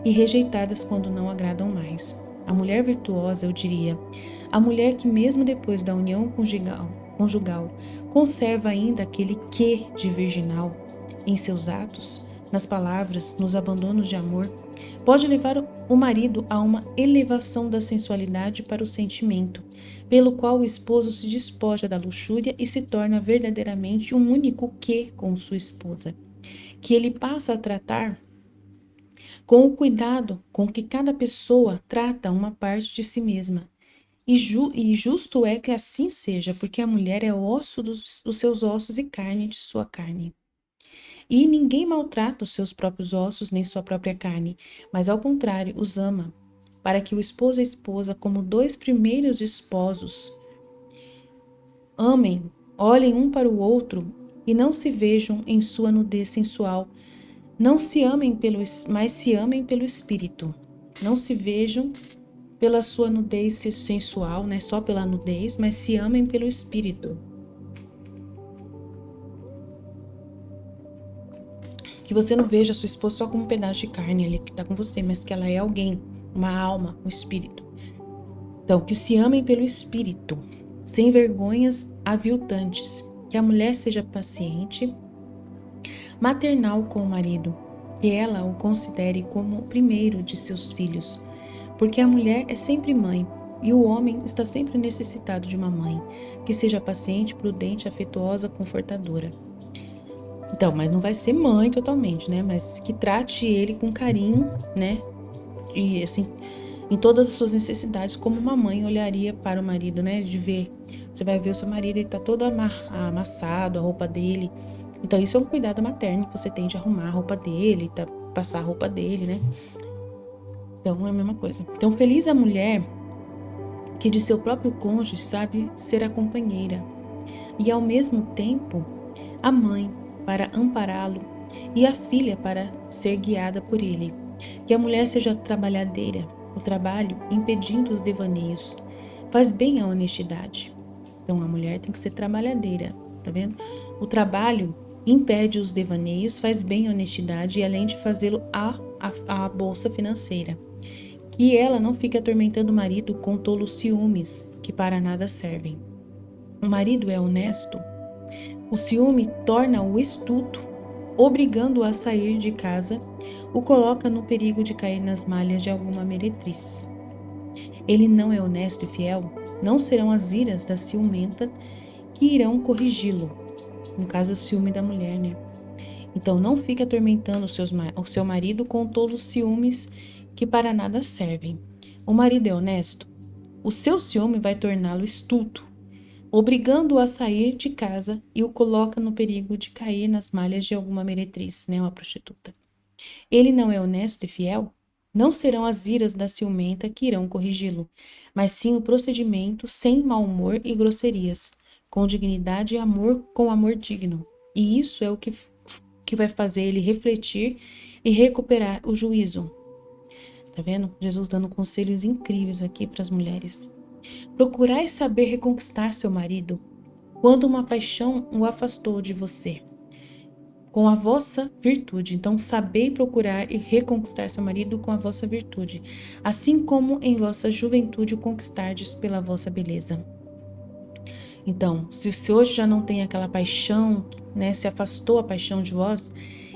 e rejeitadas quando não agradam mais. A mulher virtuosa, eu diria, a mulher que mesmo depois da união conjugal conserva ainda aquele quê de virginal em seus atos, nas palavras, nos abandonos de amor, pode levar o marido a uma elevação da sensualidade para o sentimento, pelo qual o esposo se despoja da luxúria e se torna verdadeiramente um único quê com sua esposa, que ele passa a tratar com o cuidado com que cada pessoa trata uma parte de si mesma. E justo é que assim seja, porque a mulher é o osso dos seus ossos e carne de sua carne. E ninguém maltrata os seus próprios ossos nem sua própria carne, mas ao contrário, os ama, para que o esposo e a esposa, como dois primeiros esposos, amem, olhem um para o outro e não se vejam em sua nudez sensual. Não se amem mas se amem pelo Espírito. Não se vejam pela sua nudez sensual, né? Só pela nudez, mas se amem pelo Espírito. Que você não veja a sua esposa só como um pedaço de carne ali que está com você, mas que ela é alguém, uma alma, um espírito. Então, que se amem pelo Espírito, sem vergonhas aviltantes. Que a mulher seja paciente, maternal com o marido, que ela o considere como o primeiro de seus filhos, porque a mulher é sempre mãe e o homem está sempre necessitado de uma mãe, que seja paciente, prudente, afetuosa, confortadora. Então, mas não vai ser mãe totalmente, né? Mas que trate ele com carinho, né? E assim, em todas as suas necessidades, como uma mãe olharia para o marido, né? De ver, você vai ver o seu marido, ele tá todo amassado, a roupa dele. Então, isso é um cuidado materno que você tem de arrumar a roupa dele, passar a roupa dele, né? Então, é a mesma coisa. Então, feliz a mulher que de seu próprio cônjuge sabe ser a companheira e, ao mesmo tempo, a mãe para ampará-lo e a filha para ser guiada por ele. Que a mulher seja trabalhadeira, o trabalho impedindo os devaneios. Faz bem a honestidade. Então, a mulher tem que ser trabalhadeira, tá vendo? O trabalho impede os devaneios, faz bem a honestidade e além de fazê-lo a bolsa financeira. Que ela não fique atormentando o marido com tolos ciúmes, que para nada servem. O marido é honesto. O ciúme torna-o estulto, obrigando-o a sair de casa, o coloca no perigo de cair nas malhas de alguma meretriz. Ele não é honesto e fiel, não serão as iras da ciumenta que irão corrigi-lo. No caso, o ciúme da mulher, né? Então, não fique atormentando o seu marido com tolos ciúmes que para nada servem. O marido é honesto? O seu ciúme vai torná-lo estulto, obrigando-o a sair de casa e o coloca no perigo de cair nas malhas de alguma meretriz, né, uma prostituta. Ele não é honesto e fiel? Não serão as iras da ciumenta que irão corrigi-lo, mas sim o procedimento sem mau humor e grosserias, com dignidade e amor, com amor digno. E isso é o que vai fazer ele refletir e recuperar o juízo. Tá vendo? Jesus dando conselhos incríveis aqui para as mulheres. Procurai saber reconquistar seu marido quando uma paixão o afastou de você, com a vossa virtude. Então, sabei procurar e reconquistar seu marido com a vossa virtude, assim como em vossa juventude o conquistardes pela vossa beleza. Então, se hoje já não tem aquela paixão, né, se afastou a paixão de vós,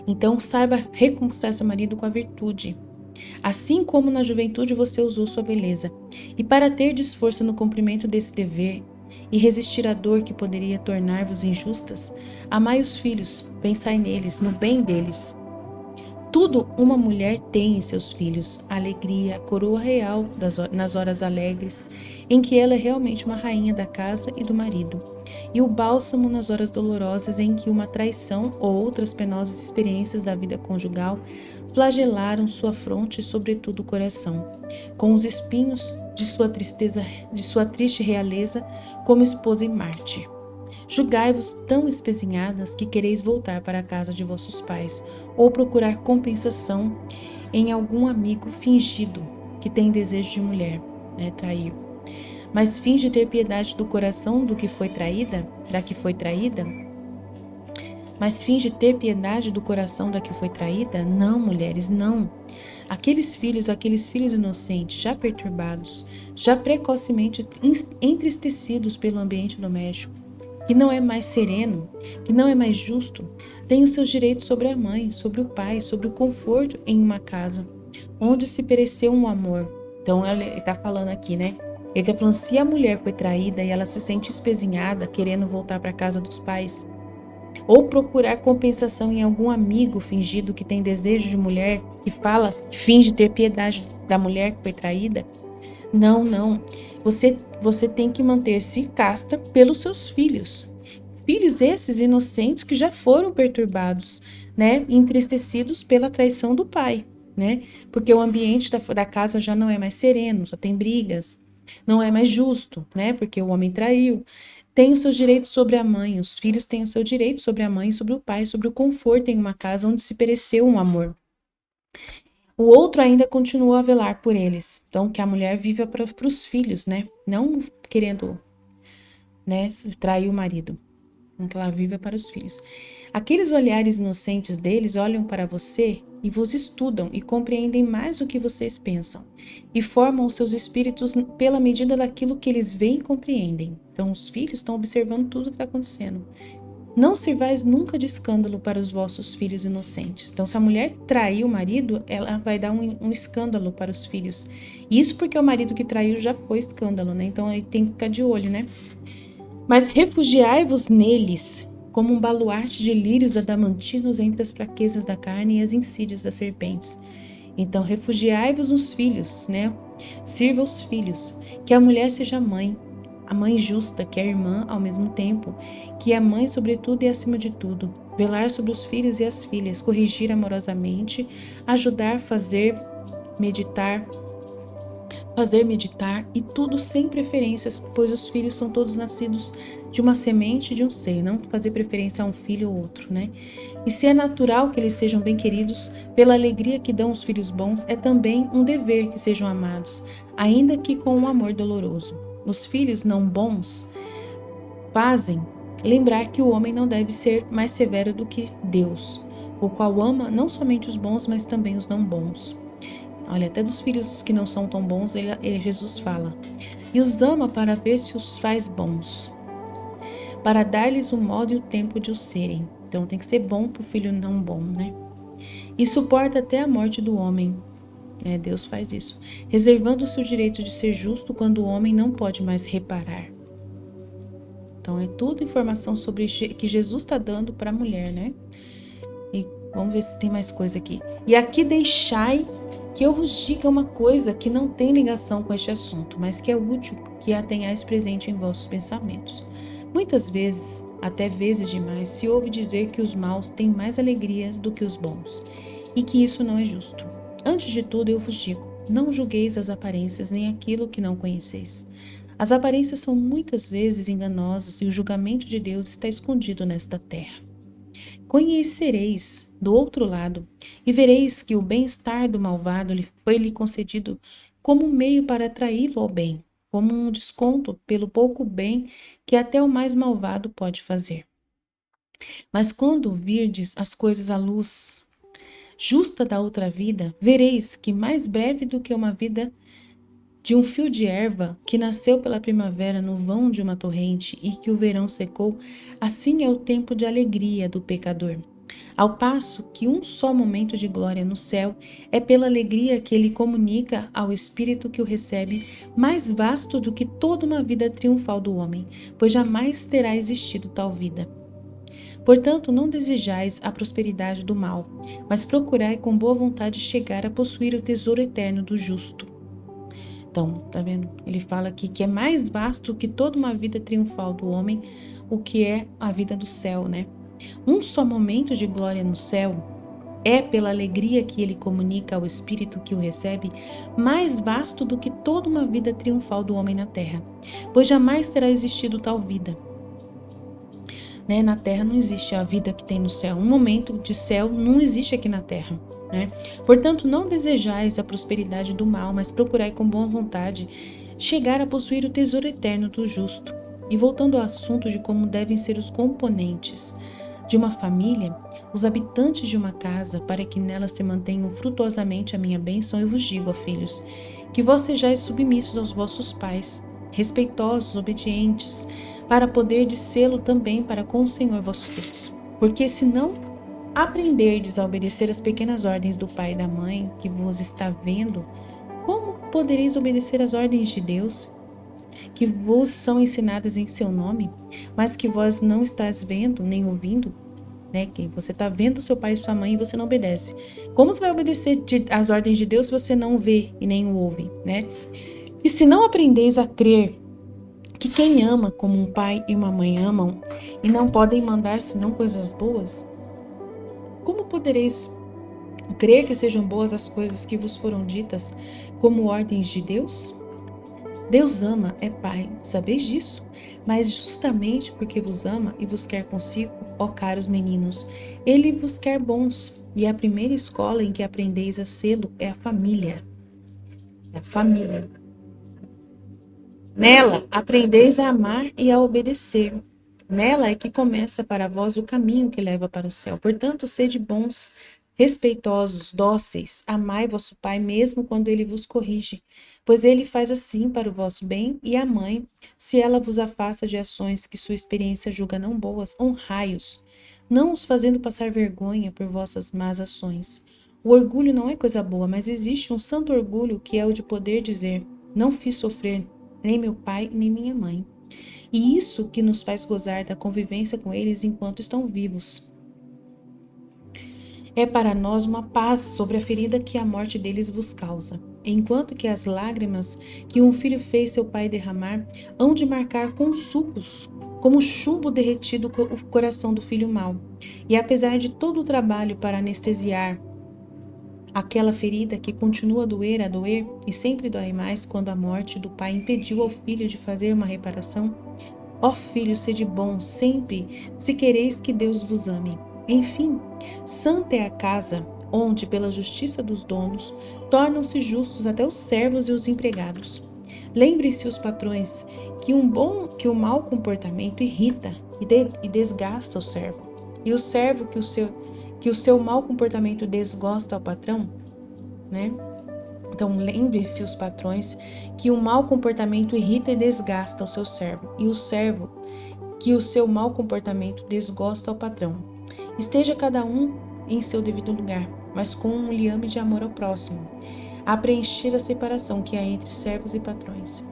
então saiba reconquistar seu marido com a virtude. Assim como na juventude você usou sua beleza. E para ter força no cumprimento desse dever e resistir à dor que poderia tornar-vos injustas, amai os filhos, pensai neles, no bem deles. Tudo uma mulher tem em seus filhos: a alegria, a coroa real nas horas alegres, em que ela é realmente uma rainha da casa e do marido, e o bálsamo nas horas dolorosas, em que uma traição ou outras penosas experiências da vida conjugal flagelaram sua fronte e, sobretudo, o coração, com os espinhos de sua tristeza, de sua triste realeza, como esposa e mártir. Julgai-vos tão espezinhadas que quereis voltar para a casa de vossos pais, ou procurar compensação em algum amigo fingido que tem desejo de mulher, trair. Mas finge ter piedade do coração da que foi traída? Mas finge ter piedade do coração da que foi traída? Não, mulheres, não. Aqueles filhos inocentes, já perturbados, já precocemente entristecidos pelo ambiente doméstico, que não é mais sereno, que não é mais justo, tem os seus direitos sobre a mãe, sobre o pai, sobre o conforto em uma casa, onde se pereceu um amor. Então ele está falando aqui, né? Ele está falando, se a mulher foi traída e ela se sente espezinhada, querendo voltar para a casa dos pais, ou procurar compensação em algum amigo fingido que tem desejo de mulher, que finge ter piedade da mulher que foi traída, não, não. Você tem que manter-se casta pelos seus filhos. Filhos esses inocentes que já foram perturbados, né? Entristecidos pela traição do pai, né? Porque o ambiente da casa já não é mais sereno, só tem brigas. Não é mais justo, né? Porque o homem traiu. Tem os seus direitos sobre a mãe. Os filhos têm o seu direito sobre a mãe, sobre o pai, sobre o conforto em uma casa onde se pereceu um amor. O outro ainda continua a velar por eles. Então, que a mulher viva para os filhos, né? Não querendo, né, trair o marido. Então, que ela viva para os filhos. Aqueles olhares inocentes deles olham para você e vos estudam e compreendem mais do que vocês pensam. E formam os seus espíritos pela medida daquilo que eles veem e compreendem. Então, os filhos estão observando tudo o que está acontecendo. Não sirvais nunca de escândalo para os vossos filhos inocentes. Então, se a mulher trair o marido, ela vai dar um escândalo para os filhos. Isso porque o marido que traiu já foi escândalo, né? Então, aí tem que ficar de olho, né? Mas refugiai-vos neles, como um baluarte de lírios adamantinos entre as fraquezas da carne e as insídias das serpentes. Então, refugiai-vos nos filhos, né? Sirva os filhos, que a mulher seja mãe, a mãe justa, que é a irmã ao mesmo tempo, que é a mãe sobretudo e acima de tudo, velar sobre os filhos e as filhas, corrigir amorosamente, ajudar, fazer meditar e tudo sem preferências, pois os filhos são todos nascidos de uma semente e de um seio, não fazer preferência a um filho ou outro, né? E se é natural que eles sejam bem queridos, pela alegria que dão os filhos bons, é também um dever que sejam amados, ainda que com um amor doloroso. Os filhos não bons fazem lembrar que o homem não deve ser mais severo do que Deus, o qual ama não somente os bons, mas também os não bons. Olha, até dos filhos que não são tão bons, Jesus fala. E os ama para ver se os faz bons, para dar-lhes o modo e o tempo de os serem. Então tem que ser bom para o filho não bom, né? E suporta até a morte do homem. Deus faz isso, reservando-se o direito de ser justo quando o homem não pode mais reparar. Então é tudo informação sobre que Jesus está dando para a mulher, né? E vamos ver se tem mais coisa aqui. E aqui deixai que eu vos diga uma coisa que não tem ligação com este assunto, mas que é útil que a tenhais presente em vossos pensamentos. Muitas vezes, até vezes demais, se ouve dizer que os maus têm mais alegrias do que os bons, e que isso não é justo. Antes de tudo, eu vos digo, não julgueis as aparências nem aquilo que não conheceis. As aparências são muitas vezes enganosas e o julgamento de Deus está escondido nesta terra. Conhecereis do outro lado e vereis que o bem-estar do malvado foi-lhe concedido como um meio para atraí-lo ao bem, como um desconto pelo pouco bem que até o mais malvado pode fazer. Mas quando virdes as coisas à luz justa da outra vida, vereis que mais breve do que uma vida de um fio de erva que nasceu pela primavera no vão de uma torrente e que o verão secou, assim é o tempo de alegria do pecador. Ao passo que um só momento de glória no céu é pela alegria que ele comunica ao espírito que o recebe, mais vasto do que toda uma vida triunfal do homem, pois jamais terá existido tal vida. Portanto, não desejais a prosperidade do mal, mas procurai com boa vontade chegar a possuir o tesouro eterno do justo. Então, tá vendo? Ele fala aqui que é mais vasto que toda uma vida triunfal do homem, o que é a vida do céu, né? Um só momento de glória no céu é, pela alegria que ele comunica ao espírito que o recebe, mais vasto do que toda uma vida triunfal do homem na terra, pois jamais terá existido tal vida. Né? Na terra não existe a vida que tem no céu. Um momento de céu não existe aqui na terra. Né? Portanto, não desejais a prosperidade do mal, mas procurai com boa vontade chegar a possuir o tesouro eterno do justo. E voltando ao assunto de como devem ser os componentes de uma família, os habitantes de uma casa, para que nela se mantenham frutuosamente a minha bênção, eu vos digo, ó filhos, que vós sejais submissos aos vossos pais, respeitosos, obedientes, para poder sê-lo também para com o Senhor vosso Deus. Porque se não aprenderdes a obedecer as pequenas ordens do pai e da mãe que vos está vendo, como podereis obedecer às ordens de Deus, que vos são ensinadas em seu nome, mas que vós não estáis vendo nem ouvindo? Né? Que você está vendo seu pai e sua mãe e você não obedece. Como você vai obedecer às ordens de Deus se você não vê e nem o ouve? Né? E se não aprendeis a crer que quem ama como um pai e uma mãe amam e não podem mandar senão coisas boas, como podereis crer que sejam boas as coisas que vos foram ditas como ordens de Deus? Deus ama, é Pai, sabeis disso? Mas justamente porque vos ama e vos quer consigo, ó caros meninos, Ele vos quer bons, e a primeira escola em que aprendeis a sê-lo é a família. É a família. Nela aprendeis a amar e a obedecer. Nela é que começa para vós o caminho que leva para o céu. Portanto, sede bons, respeitosos, dóceis, amai vosso pai mesmo quando ele vos corrige, pois ele faz assim para o vosso bem, e a mãe, se ela vos afasta de ações que sua experiência julga não boas, honrai-os, não os fazendo passar vergonha por vossas más ações. O orgulho não é coisa boa, mas existe um santo orgulho que é o de poder dizer: não fiz sofrer nem meu pai, nem minha mãe. E isso que nos faz gozar da convivência com eles enquanto estão vivos. É para nós uma paz sobre a ferida que a morte deles vos causa, enquanto que as lágrimas que um filho fez seu pai derramar hão de marcar com sucos, como chumbo derretido o coração do filho mau. E apesar de todo o trabalho para anestesiar aquela ferida que continua a doer, e sempre dói mais quando a morte do pai impediu ao filho de fazer uma reparação, ó filho, sede bons sempre, se quereis que Deus vos ame. Enfim, santa é a casa onde, pela justiça dos donos, tornam-se justos até os servos e os empregados. Lembre-se os patrões que o mau comportamento irrita e desgasta o servo, e o servo que o seu mau comportamento desgosta ao patrão, né? Então, lembre-se os patrões que o mau comportamento irrita e desgasta o seu servo, e o servo que o seu mau comportamento desgosta ao patrão. Esteja cada um em seu devido lugar, mas com um liame de amor ao próximo, a preencher a separação que há entre servos e patrões.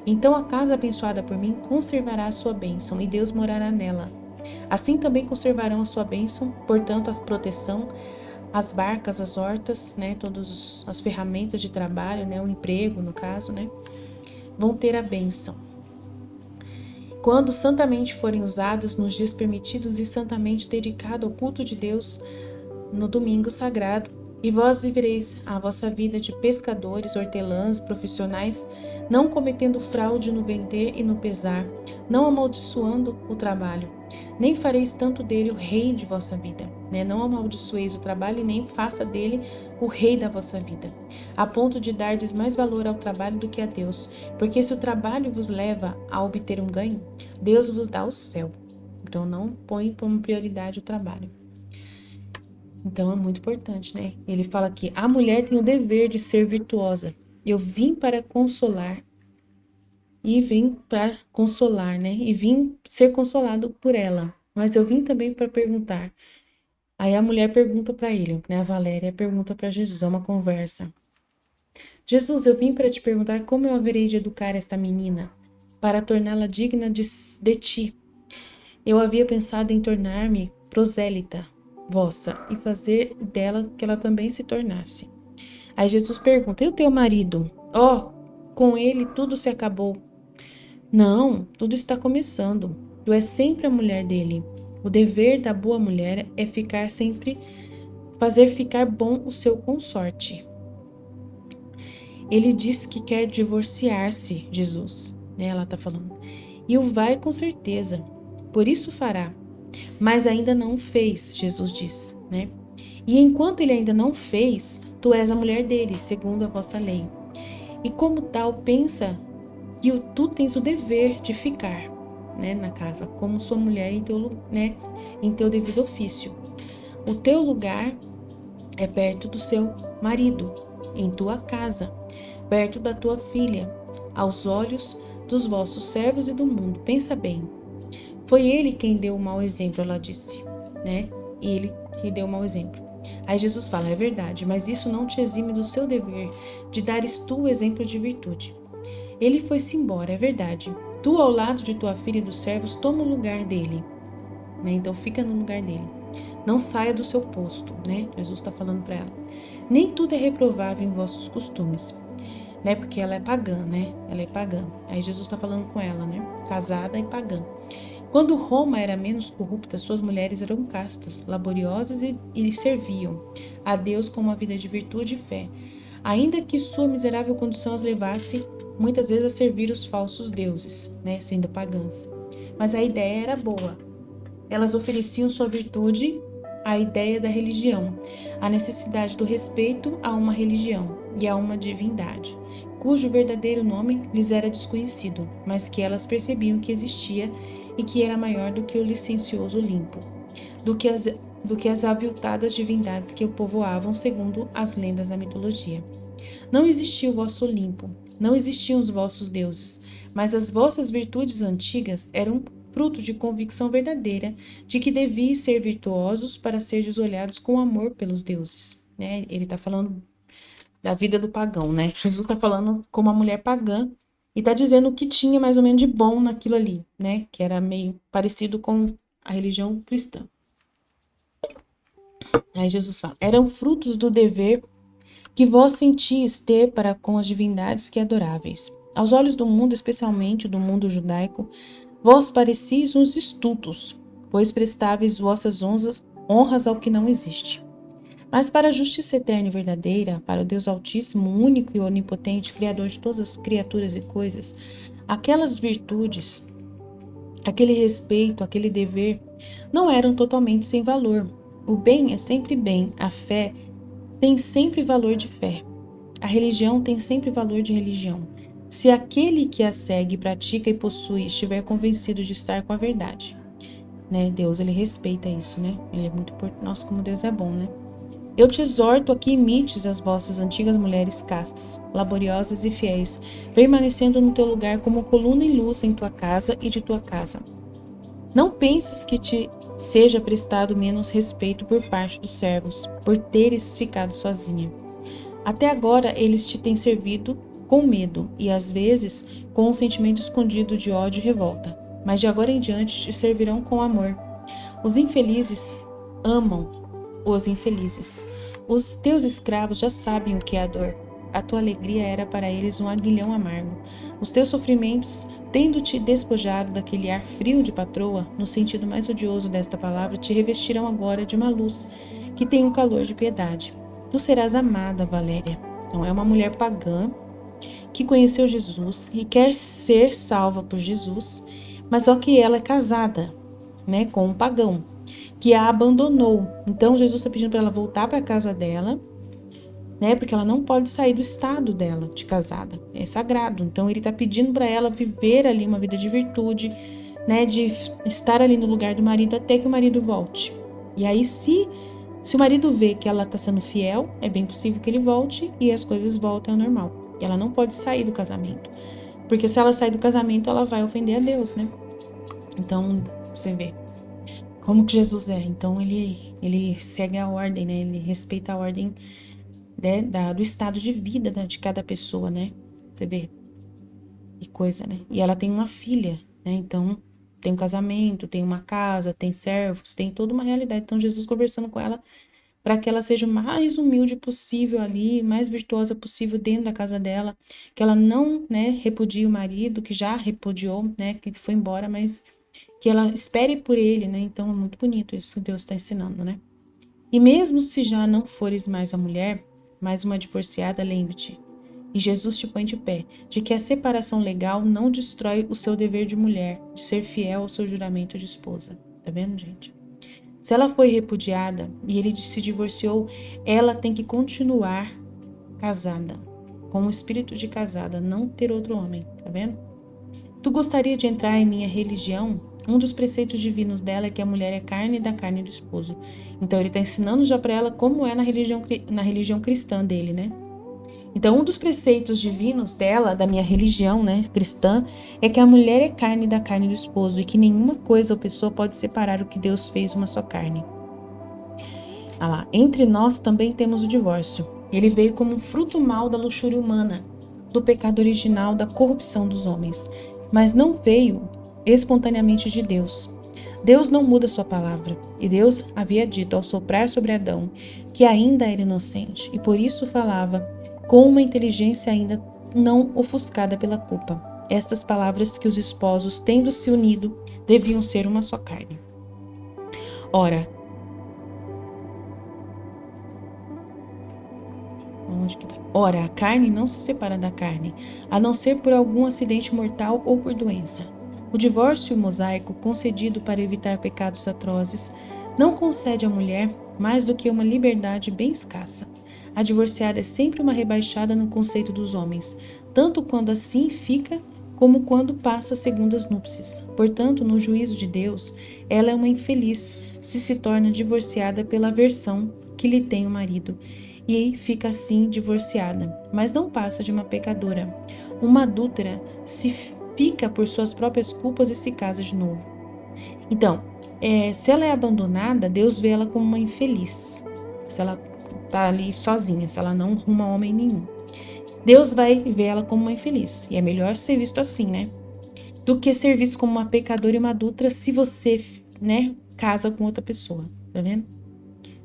Então a casa abençoada por mim conservará a sua bênção, e Deus morará nela. Assim também conservarão a sua bênção, portanto, a proteção, as barcas, as hortas, né, todas as ferramentas de trabalho, né, o emprego, no caso, né, vão ter a bênção. Quando santamente forem usadas nos dias permitidos e santamente dedicado ao culto de Deus no domingo sagrado, e vós vivereis a vossa vida de pescadores, hortelãs, profissionais, não cometendo fraude no vender e no pesar, não amaldiçoando o trabalho, nem fareis tanto dele o rei de vossa vida, né? Não amaldiçoeis o trabalho e nem faça dele o rei da vossa vida, a ponto de dardes mais valor ao trabalho do que a Deus, porque se o trabalho vos leva a obter um ganho, Deus vos dá o céu. Então não põe como prioridade o trabalho. Então é muito importante, né? Ele fala que a mulher tem o dever de ser virtuosa. Eu vim para consolar e vim para consolar, né? E vim ser consolado por ela. Mas eu vim também para perguntar. Aí a mulher pergunta para ele, né? A Valéria pergunta para Jesus, é uma conversa. Jesus, eu vim para te perguntar como eu haverei de educar esta menina para torná-la digna de ti. Eu havia pensado em tornar-me prosélita vossa e fazer dela que ela também se tornasse. Aí Jesus pergunta: e o teu marido? Com ele tudo se acabou. Não, tudo está começando. Tu és sempre a mulher dele. O dever da boa mulher é fazer ficar bom o seu consorte. Ele diz que quer divorciar-se, Jesus, né? Ela está falando. E o vai com certeza. Por isso fará. Mas ainda não o fez, Jesus diz, né? E enquanto ele ainda não fez, tu és a mulher dele, segundo a vossa lei. E como tal, pensa que tu tens o dever de ficar, né, na casa, como sua mulher em teu devido ofício. O teu lugar é perto do seu marido, em tua casa, perto da tua filha, aos olhos dos vossos servos e do mundo. Pensa bem. Foi ele quem deu o mau exemplo, ela disse, né? Ele que deu o mau exemplo. Aí Jesus fala: é verdade, mas isso não te exime do seu dever de dares tu o exemplo de virtude. Ele foi-se embora, é verdade. Tu, ao lado de tua filha e dos servos, toma o lugar dele, né? Então fica no lugar dele. Não saia do seu posto, né? Jesus está falando para ela. Nem tudo é reprovável em vossos costumes, né? Porque ela é pagã, né? Ela é pagã. Aí Jesus está falando com ela, né? Casada e pagã. Quando Roma era menos corrupta, suas mulheres eram castas, laboriosas e serviam a Deus com uma vida de virtude e fé, ainda que sua miserável condição as levasse muitas vezes a servir os falsos deuses, né, sendo pagãs. Mas a ideia era boa. Elas ofereciam sua virtude à ideia da religião, à necessidade do respeito a uma religião e a uma divindade, cujo verdadeiro nome lhes era desconhecido, mas que elas percebiam que existia e que era maior do que o licencioso Olimpo, do que as aviltadas divindades que o povoavam segundo as lendas da mitologia. Não existia o vosso Olimpo, não existiam os vossos deuses, mas as vossas virtudes antigas eram fruto de convicção verdadeira de que deviam ser virtuosos para serdes olhados com amor pelos deuses. Né? Ele está falando da vida do pagão, né? Jesus está falando como uma mulher pagã e está dizendo o que tinha mais ou menos de bom naquilo ali, né? Que era meio parecido com a religião cristã. Aí Jesus fala: eram frutos do dever que vós sentis ter para com as divindades que adoráveis. Aos olhos do mundo, especialmente do mundo judaico, vós parecias uns estultos, pois prestáveis vossas honras ao que não existe. Mas para a justiça eterna e verdadeira, para o Deus Altíssimo, único e onipotente, Criador de todas as criaturas e coisas, aquelas virtudes, aquele respeito, aquele dever, não eram totalmente sem valor. O bem é sempre bem, a fé tem sempre valor de fé, a religião tem sempre valor de religião, se aquele que a segue, pratica e possui estiver convencido de estar com a verdade. Né? Deus, ele respeita isso, né? Ele é muito importante. Nossa, como Deus é bom, né? Eu te exorto a que imites as vossas antigas mulheres castas, laboriosas e fiéis, permanecendo no teu lugar como coluna e luz em tua casa e de tua casa. Não penses que te seja prestado menos respeito por parte dos servos, por teres ficado sozinha. Até agora eles te têm servido com medo e às vezes com um sentimento escondido de ódio e revolta, mas de agora em diante te servirão com amor. Os infelizes amam os infelizes. Os teus escravos já sabem o que é a dor. A tua alegria era para eles um aguilhão amargo. Os teus sofrimentos, tendo-te despojado daquele ar frio de patroa, no sentido mais odioso desta palavra, te revestirão agora de uma luz que tem um calor de piedade. Tu serás amada, Valéria. Então, é uma mulher pagã que conheceu Jesus e quer ser salva por Jesus, mas só que ela é casada, né, com um pagão que a abandonou. Então Jesus está pedindo para ela voltar para a casa dela, né? Porque ela não pode sair do estado dela de casada. É sagrado. Então ele está pedindo para ela viver ali uma vida de virtude, né? De estar ali no lugar do marido até que o marido volte. E aí se o marido vê que ela está sendo fiel, é bem possível que ele volte e as coisas voltem ao normal. E ela não pode sair do casamento, porque se ela sair do casamento, ela vai ofender a Deus, né? Então você vê como que Jesus é. Então ele segue a ordem, né? Ele respeita a ordem, né, do estado de vida, né, de cada pessoa, né? Você vê que coisa, né? E ela tem uma filha, né? Então tem um casamento, tem uma casa, tem servos, tem toda uma realidade. Então, Jesus conversando com ela para que ela seja o mais humilde possível ali, mais virtuosa possível dentro da casa dela, que ela não, né, repudie o marido, que já repudiou, né, que foi embora, mas que ela espere por ele, né? Então é muito bonito isso que Deus está ensinando, né? E mesmo se já não fores mais a mulher, mais uma divorciada, lembre-te, e Jesus te põe de pé, de que a separação legal não destrói o seu dever de mulher, de ser fiel ao seu juramento de esposa. Tá vendo, gente? Se ela foi repudiada e ele se divorciou, ela tem que continuar casada, com o espírito de casada, não ter outro homem, tá vendo? Tu gostaria de entrar em minha religião? Um dos preceitos divinos dela é que a mulher é carne da carne do esposo. Então ele está ensinando já para ela como é na religião cristã dele, né? Então um dos preceitos divinos dela, da minha religião, né, cristã, é que a mulher é carne da carne do esposo e que nenhuma coisa ou pessoa pode separar o que Deus fez uma só carne. Ah lá, entre nós também temos o divórcio. Ele veio como um fruto mau da luxúria humana, do pecado original, da corrupção dos homens, mas não veio espontaneamente de Deus. Deus não muda sua palavra, e Deus havia dito ao soprar sobre Adão que ainda era inocente, e por isso falava com uma inteligência ainda não ofuscada pela culpa. Estas palavras que os esposos, tendo se unido, deviam ser uma só carne. Ora, Ora, a carne não se separa da carne, a não ser por algum acidente mortal ou por doença. O divórcio mosaico, concedido para evitar pecados atrozes, não concede à mulher mais do que uma liberdade bem escassa. A divorciada é sempre uma rebaixada no conceito dos homens, tanto quando assim fica, como quando passa segundo as núpcias. Portanto, no juízo de Deus, ela é uma infeliz se torna divorciada pela aversão que lhe tem o marido e fica assim divorciada, mas não passa de uma pecadora. Uma adúltera se fica por suas próprias culpas e se casa de novo. Então, se ela é abandonada, Deus vê ela como uma infeliz. Se ela tá ali sozinha, se ela não arruma homem nenhum. Deus vai ver ela como uma infeliz. E é melhor ser visto assim, né? Do que ser visto como uma pecadora e uma adúltera se você, né, casa com outra pessoa. Tá vendo?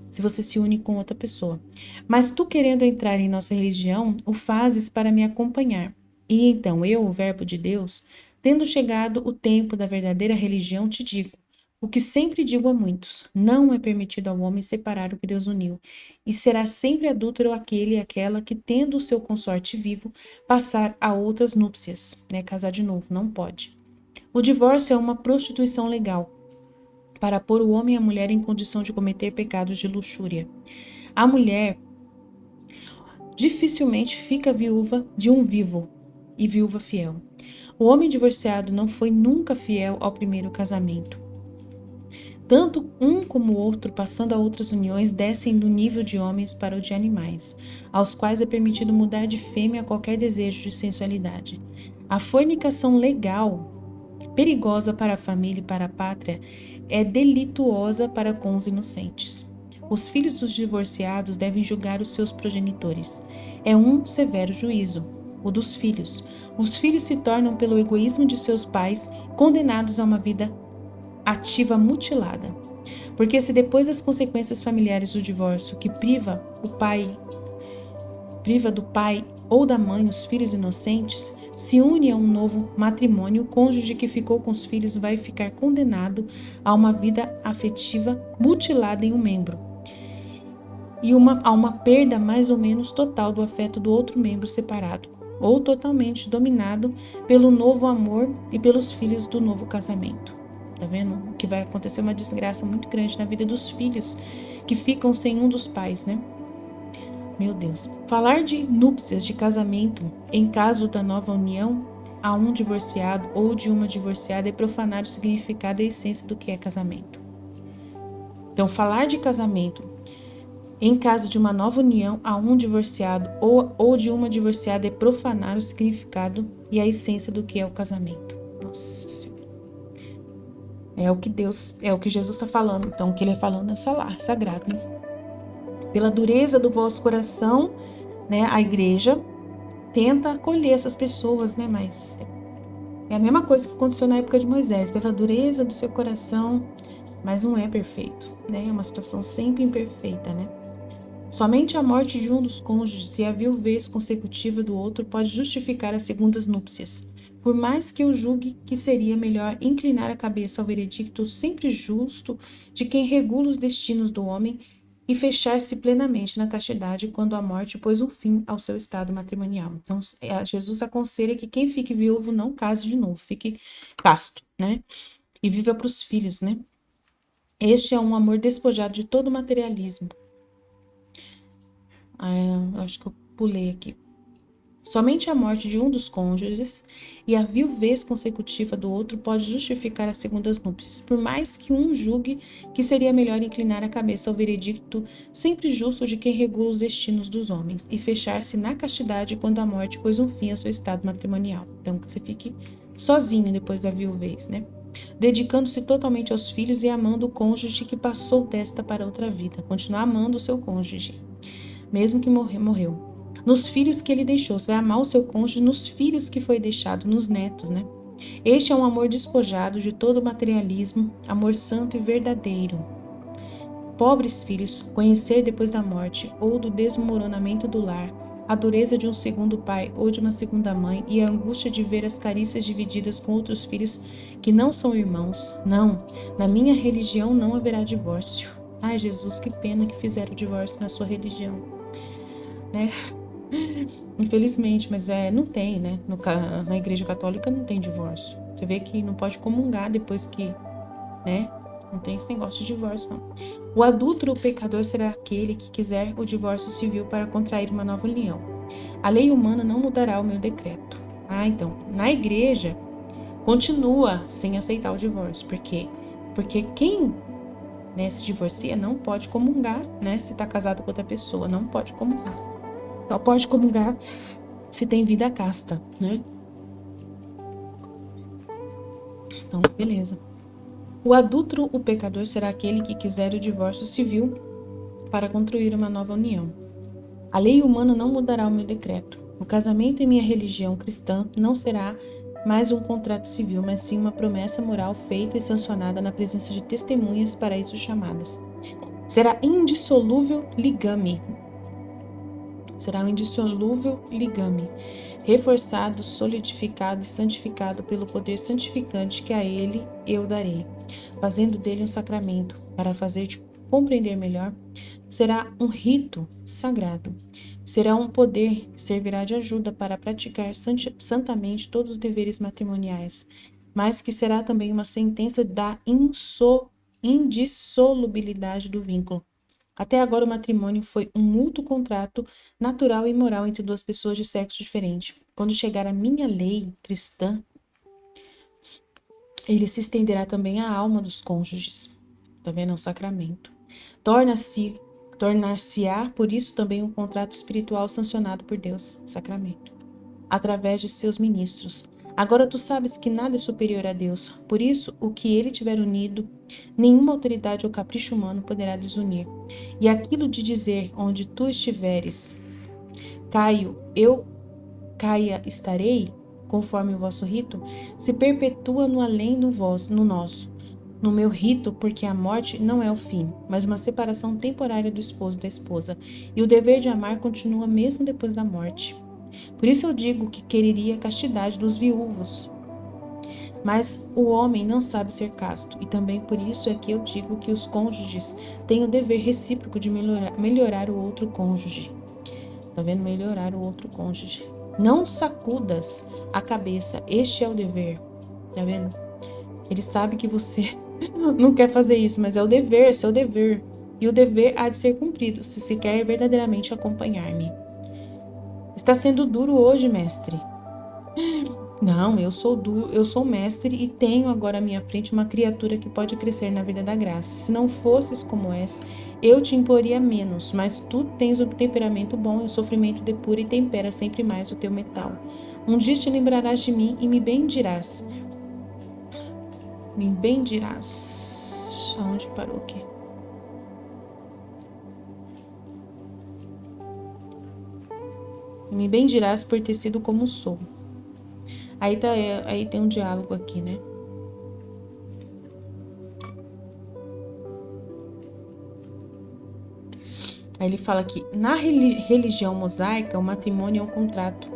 Se você se une com outra pessoa. Mas tu, querendo entrar em nossa religião, o fazes para me acompanhar. E então eu, o verbo de Deus, tendo chegado o tempo da verdadeira religião, te digo o que sempre digo a muitos: não é permitido ao homem separar o que Deus uniu, e será sempre adúltero aquele e aquela que, tendo o seu consorte vivo, passar a outras núpcias, né? Casar de novo, não pode. O divórcio é uma prostituição legal, para pôr o homem e a mulher em condição de cometer pecados de luxúria. A mulher dificilmente fica viúva de um vivo e viúva fiel. O homem divorciado não foi nunca fiel ao primeiro casamento. Tanto um como o outro, passando a outras uniões, descem do nível de homens para o de animais, aos quais é permitido mudar de fêmea a qualquer desejo de sensualidade. A fornicação legal, perigosa para a família e para a pátria, é delituosa para com os inocentes. Os filhos dos divorciados devem julgar os seus progenitores. É um severo juízo, o dos filhos. Os filhos se tornam, pelo egoísmo de seus pais, condenados a uma vida ativa mutilada. Porque se depois das consequências familiares do divórcio, que priva do pai ou da mãe os filhos inocentes, se une a um novo matrimônio, o cônjuge que ficou com os filhos vai ficar condenado a uma vida afetiva mutilada em um membro e a uma perda mais ou menos total do afeto do outro membro separado, ou totalmente dominado pelo novo amor e pelos filhos do novo casamento. Tá vendo? Que vai acontecer uma desgraça muito grande na vida dos filhos que ficam sem um dos pais, né? Meu Deus. Falar de núpcias, de casamento, em caso da nova união a um divorciado ou de uma divorciada é profanar o significado e a essência do que é casamento. Então, falar de casamento em caso de uma nova união a um divorciado ou de uma divorciada é profanar o significado e a essência do que é o casamento. Nossa Senhora. É o que Jesus está falando, então, o que ele é falando é sagrado, né? Pela dureza do vosso coração, né, a igreja tenta acolher essas pessoas, né, mas É a mesma coisa que aconteceu na época de Moisés, pela dureza do seu coração, mas não é perfeito, né? É uma situação sempre imperfeita, né? Somente a morte de um dos cônjuges e a viuvez consecutiva do outro pode justificar as segundas núpcias, por mais que eu julgue que seria melhor inclinar a cabeça ao veredicto sempre justo de quem regula os destinos do homem e fechar-se plenamente na castidade quando a morte pôs um fim ao seu estado matrimonial. Então, Jesus aconselha que quem fique viúvo não case de novo, fique casto, né? E viva para os filhos, né? Este é um amor despojado de todo materialismo. Acho que eu pulei aqui. Somente a morte de um dos cônjuges e a viuvez consecutiva do outro pode justificar as segundas núpcias, por mais que um julgue que seria melhor inclinar a cabeça ao veredicto sempre justo de quem regula os destinos dos homens e fechar-se na castidade quando a morte pôs um fim ao seu estado matrimonial. Então, que você fique sozinho depois da viuvez, né? Dedicando-se totalmente aos filhos e amando o cônjuge que passou desta para outra vida. Continuar amando o seu cônjuge, mesmo que morreu. Nos filhos que ele deixou. Você vai amar o seu cônjuge nos filhos que foi deixado, nos netos, né? Este é um amor despojado de todo materialismo, amor santo e verdadeiro. Pobres filhos, conhecer depois da morte ou do desmoronamento do lar, a dureza de um segundo pai ou de uma segunda mãe e a angústia de ver as carícias divididas com outros filhos que não são irmãos. Não, na minha religião não haverá divórcio. Ai, Jesus, que pena que fizeram o divórcio na sua religião, né? Infelizmente, mas não tem, né? Na Igreja Católica não tem divórcio. Você vê que não pode comungar depois que, né? Não tem esse negócio de divórcio, não. O adúltero, o pecador, será aquele que quiser o divórcio civil para contrair uma nova união. A lei humana não mudará o meu decreto. Então, na igreja, continua sem aceitar o divórcio. Por quê? Porque quem, né, se divorcia não pode comungar, né? Se está casado com outra pessoa, não pode comungar. Só pode comungar se tem vida casta, né? Então, beleza. O adúltero, o pecador, será aquele que quiser o divórcio civil para construir uma nova união. A lei humana não mudará o meu decreto. O casamento em minha religião cristã não será mais um contrato civil, mas sim uma promessa moral feita e sancionada na presença de testemunhas para isso chamadas. Será indissolúvel ligame. Será um indissolúvel ligame, reforçado, solidificado e santificado pelo poder santificante que a ele eu darei, fazendo dele um sacramento, para fazer-te compreender melhor. Será um rito sagrado. Será um poder que servirá de ajuda para praticar santamente todos os deveres matrimoniais, mas que será também uma sentença da indissolubilidade do vínculo. Até agora, o matrimônio foi um mútuo contrato natural e moral entre duas pessoas de sexo diferente. Quando chegar a minha lei cristã, ele se estenderá também à alma dos cônjuges. Tá vendo? É um sacramento. Tornar-se-á, por isso, também um contrato espiritual sancionado por Deus, sacramento, através de seus ministros. Agora tu sabes que nada é superior a Deus, por isso, o que ele tiver unido, nenhuma autoridade ou capricho humano poderá desunir. E aquilo de dizer, onde tu estiveres, caia estarei, conforme o vosso rito, se perpetua no além no nosso. No meu rito, porque a morte não é o fim, mas uma separação temporária do esposo e da esposa, e o dever de amar continua mesmo depois da morte. Por isso eu digo que quereria a castidade dos viúvos. Mas o homem não sabe ser casto, e também por isso é que eu digo que os cônjuges têm o dever recíproco de melhorar o outro cônjuge. Tá vendo? Melhorar o outro cônjuge. Não sacudas a cabeça, este é o dever. Tá vendo? Ele sabe que você não quer fazer isso, mas é o dever, seu dever. E o dever há de ser cumprido, se quer verdadeiramente acompanhar-me. Está sendo duro hoje, mestre. Não, eu sou mestre e tenho agora à minha frente uma criatura que pode crescer na vida da graça. Se não fosses como és, eu te imporia menos, mas tu tens o temperamento bom e o sofrimento depura e tempera sempre mais o teu metal. Um dia te lembrarás de mim e me bendirás. Me bendirás. Aonde parou aqui? Me bendirás por ter sido como sou. Aí tem um diálogo aqui, né? Aí ele fala que na religião mosaica, o matrimônio é um contrato.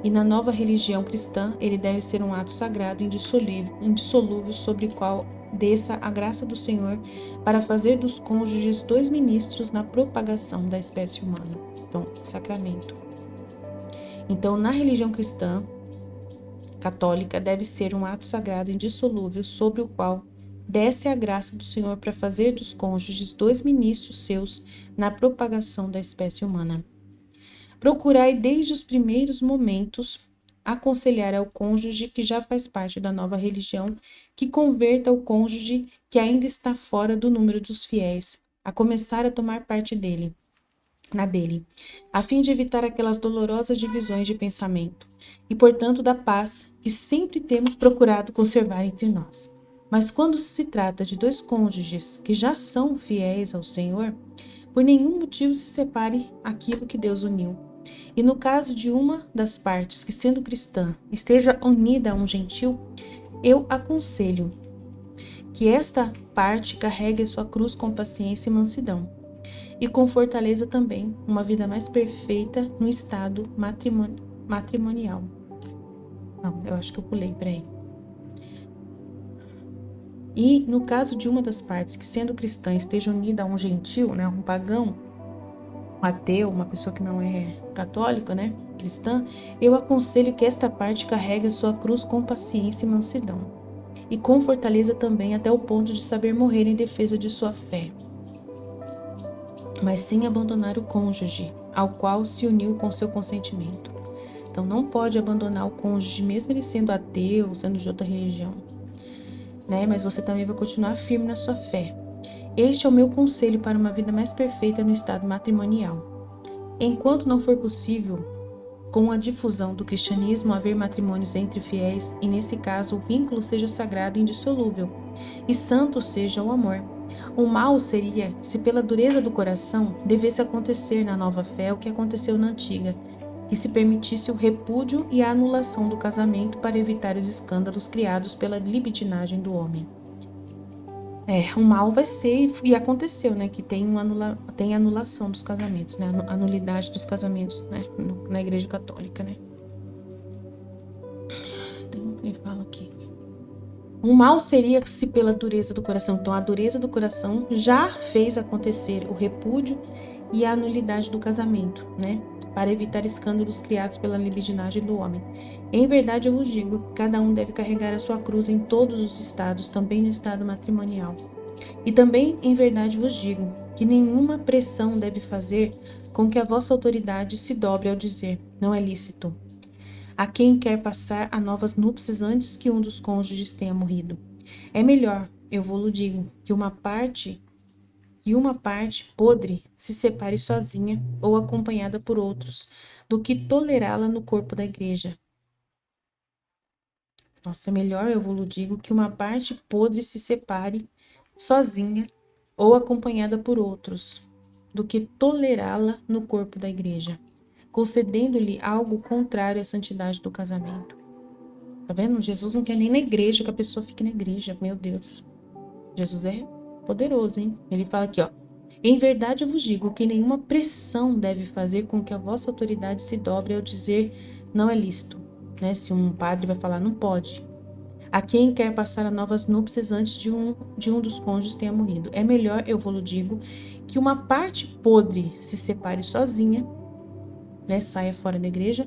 E na nova religião cristã, ele deve ser um ato sagrado indissolúvel sobre o qual desça a graça do Senhor para fazer dos cônjuges 2 ministros na propagação da espécie humana. Então, sacramento. Então, na religião cristã católica, deve ser um ato sagrado indissolúvel sobre o qual desce a graça do Senhor para fazer dos cônjuges 2 ministros seus na propagação da espécie humana. Procurai desde os primeiros momentos aconselhar ao cônjuge que já faz parte da nova religião que converta o cônjuge que ainda está fora do número dos fiéis, a começar a tomar parte dele, a fim de evitar aquelas dolorosas divisões de pensamento e, portanto, da paz que sempre temos procurado conservar entre nós. Mas quando se trata de 2 cônjuges que já são fiéis ao Senhor, por nenhum motivo se separe aquilo que Deus uniu. E no caso de uma das partes que, sendo cristã, esteja unida a um gentil, eu aconselho que esta parte carregue a sua cruz com paciência e mansidão, e com fortaleza também uma vida mais perfeita no estado matrimonial. Não, eu acho que eu pulei, peraí. E no caso de uma das partes que, sendo cristã, esteja unida a um gentil, né, um pagão, um ateu, uma pessoa que não é católica, né, cristã, eu aconselho que esta parte carregue a sua cruz com paciência e mansidão, e com fortaleza também até o ponto de saber morrer em defesa de sua fé, mas sem abandonar o cônjuge, ao qual se uniu com seu consentimento. Então não pode abandonar o cônjuge, mesmo ele sendo ateu, sendo de outra religião, né? Mas você também vai continuar firme na sua fé. Este é o meu conselho para uma vida mais perfeita no estado matrimonial. Enquanto não for possível, com a difusão do cristianismo, haver matrimônios entre fiéis, e nesse caso o vínculo seja sagrado e indissolúvel, e santo seja o amor. O mal seria se pela dureza do coração devesse acontecer na nova fé o que aconteceu na antiga, que se permitisse o repúdio e a anulação do casamento para evitar os escândalos criados pela libidinagem do homem. O mal vai ser, e aconteceu, né, que tem anulação dos casamentos, né, a nulidade dos casamentos, né, na Igreja Católica, né. Então, ele fala aqui. O mal seria se pela dureza do coração. Então, a dureza do coração já fez acontecer o repúdio e a nulidade do casamento, né, para evitar escândalos criados pela libidinagem do homem. Em verdade, eu vos digo que cada um deve carregar a sua cruz em todos os estados, também no estado matrimonial. E também, em verdade, vos digo que nenhuma pressão deve fazer com que a vossa autoridade se dobre ao dizer, não é lícito, a quem quer passar a novas núpcias antes que um dos cônjuges tenha morrido. É melhor, eu vou-lo digo, que uma parte podre se separe sozinha ou acompanhada por outros, do que tolerá-la no corpo da igreja. Nossa, é melhor, eu vou-lo digo, que uma parte podre se separe sozinha ou acompanhada por outros, do que tolerá-la no corpo da igreja, concedendo-lhe algo contrário à santidade do casamento. Tá vendo? Jesus não quer nem na igreja que a pessoa fique na igreja, meu Deus. Jesus é poderoso, hein? Ele fala aqui, ó. Em verdade eu vos digo que nenhuma pressão deve fazer com que a vossa autoridade se dobre ao dizer não é lícito, né? Se um padre vai falar não pode. A quem quer passar a novas núpcias antes de um dos cônjuges tenha morrido. É melhor, eu vou-lo digo, que uma parte podre se separe sozinha, né? Saia fora da igreja,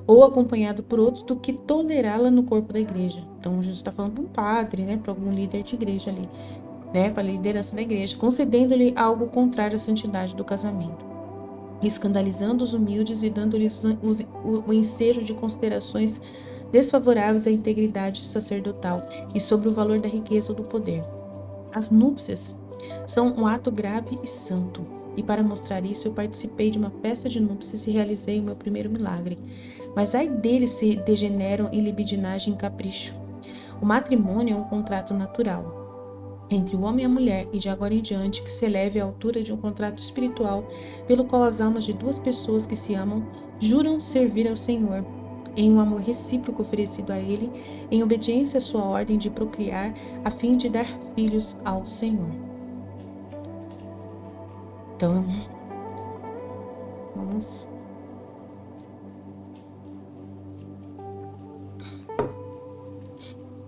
ou acompanhado por outros, do que tolerá-la no corpo da igreja. Então Jesus está falando para um padre, né? Para algum líder de igreja ali, né, para a liderança da igreja, concedendo-lhe algo contrário à santidade do casamento, escandalizando os humildes e dando-lhes o ensejo de considerações desfavoráveis à integridade sacerdotal e sobre o valor da riqueza ou do poder. As núpcias são um ato grave e santo, e para mostrar isso eu participei de uma festa de núpcias e realizei o meu primeiro milagre. Mas ai deles se degeneram em libidinagem e capricho. O matrimônio é um contrato natural entre o homem e a mulher, e de agora em diante que se eleve à altura de um contrato espiritual, pelo qual as almas de 2 pessoas que se amam juram servir ao Senhor, em um amor recíproco oferecido a Ele, em obediência à sua ordem de procriar, a fim de dar filhos ao Senhor. Então, vamos.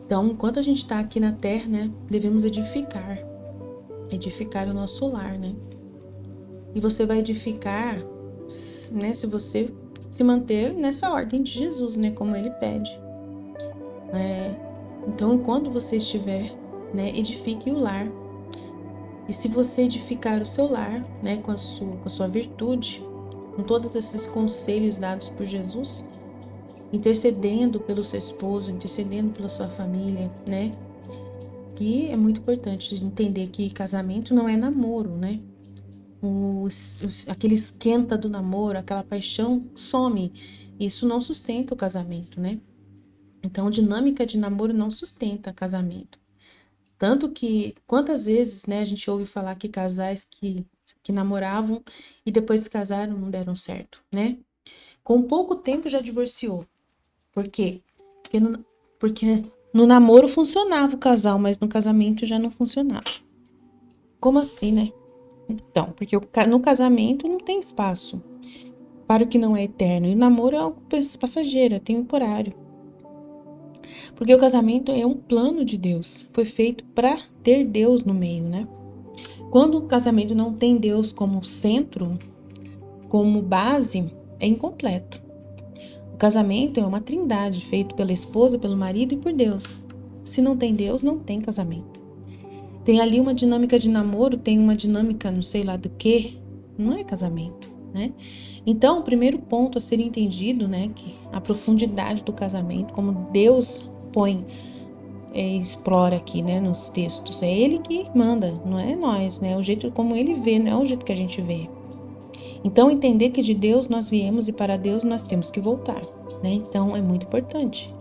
Então, enquanto a gente está aqui na terra, né, devemos edificar o nosso lar, né? E você vai edificar, né, se você se manter nessa ordem de Jesus, né, como Ele pede. Então, enquanto você estiver, né, edifique o lar. E se você edificar o seu lar, né, com a sua virtude, com todos esses conselhos dados por Jesus, intercedendo pelo seu esposo, intercedendo pela sua família, né? Que é muito importante entender que casamento não é namoro, né? Aquele esquenta do namoro, aquela paixão some. Isso não sustenta o casamento, né? Então, dinâmica de namoro não sustenta casamento. Tanto que, quantas vezes, né, a gente ouve falar que casais que namoravam e depois se casaram não deram certo, né? Com pouco tempo já divorciou. Por quê? Porque no namoro funcionava o casal, mas no casamento já não funcionava. Como assim, né? Então, porque no casamento não tem espaço para o que não é eterno. E o namoro é algo passageiro, é temporário. Porque o casamento é um plano de Deus. Foi feito para ter Deus no meio, né? Quando o casamento não tem Deus como centro, como base, é incompleto. O casamento é uma trindade, feito pela esposa, pelo marido e por Deus. Se não tem Deus, não tem casamento. Tem ali uma dinâmica de namoro, tem uma dinâmica não sei lá do que, não é casamento, né? Então, o primeiro ponto a ser entendido, né, que a profundidade do casamento, como Deus põe, explora aqui, né, nos textos, é Ele que manda, não é nós, né? É o jeito como Ele vê, não é o jeito que a gente vê. Então, entender que de Deus nós viemos e para Deus nós temos que voltar, né? Então, é muito importante,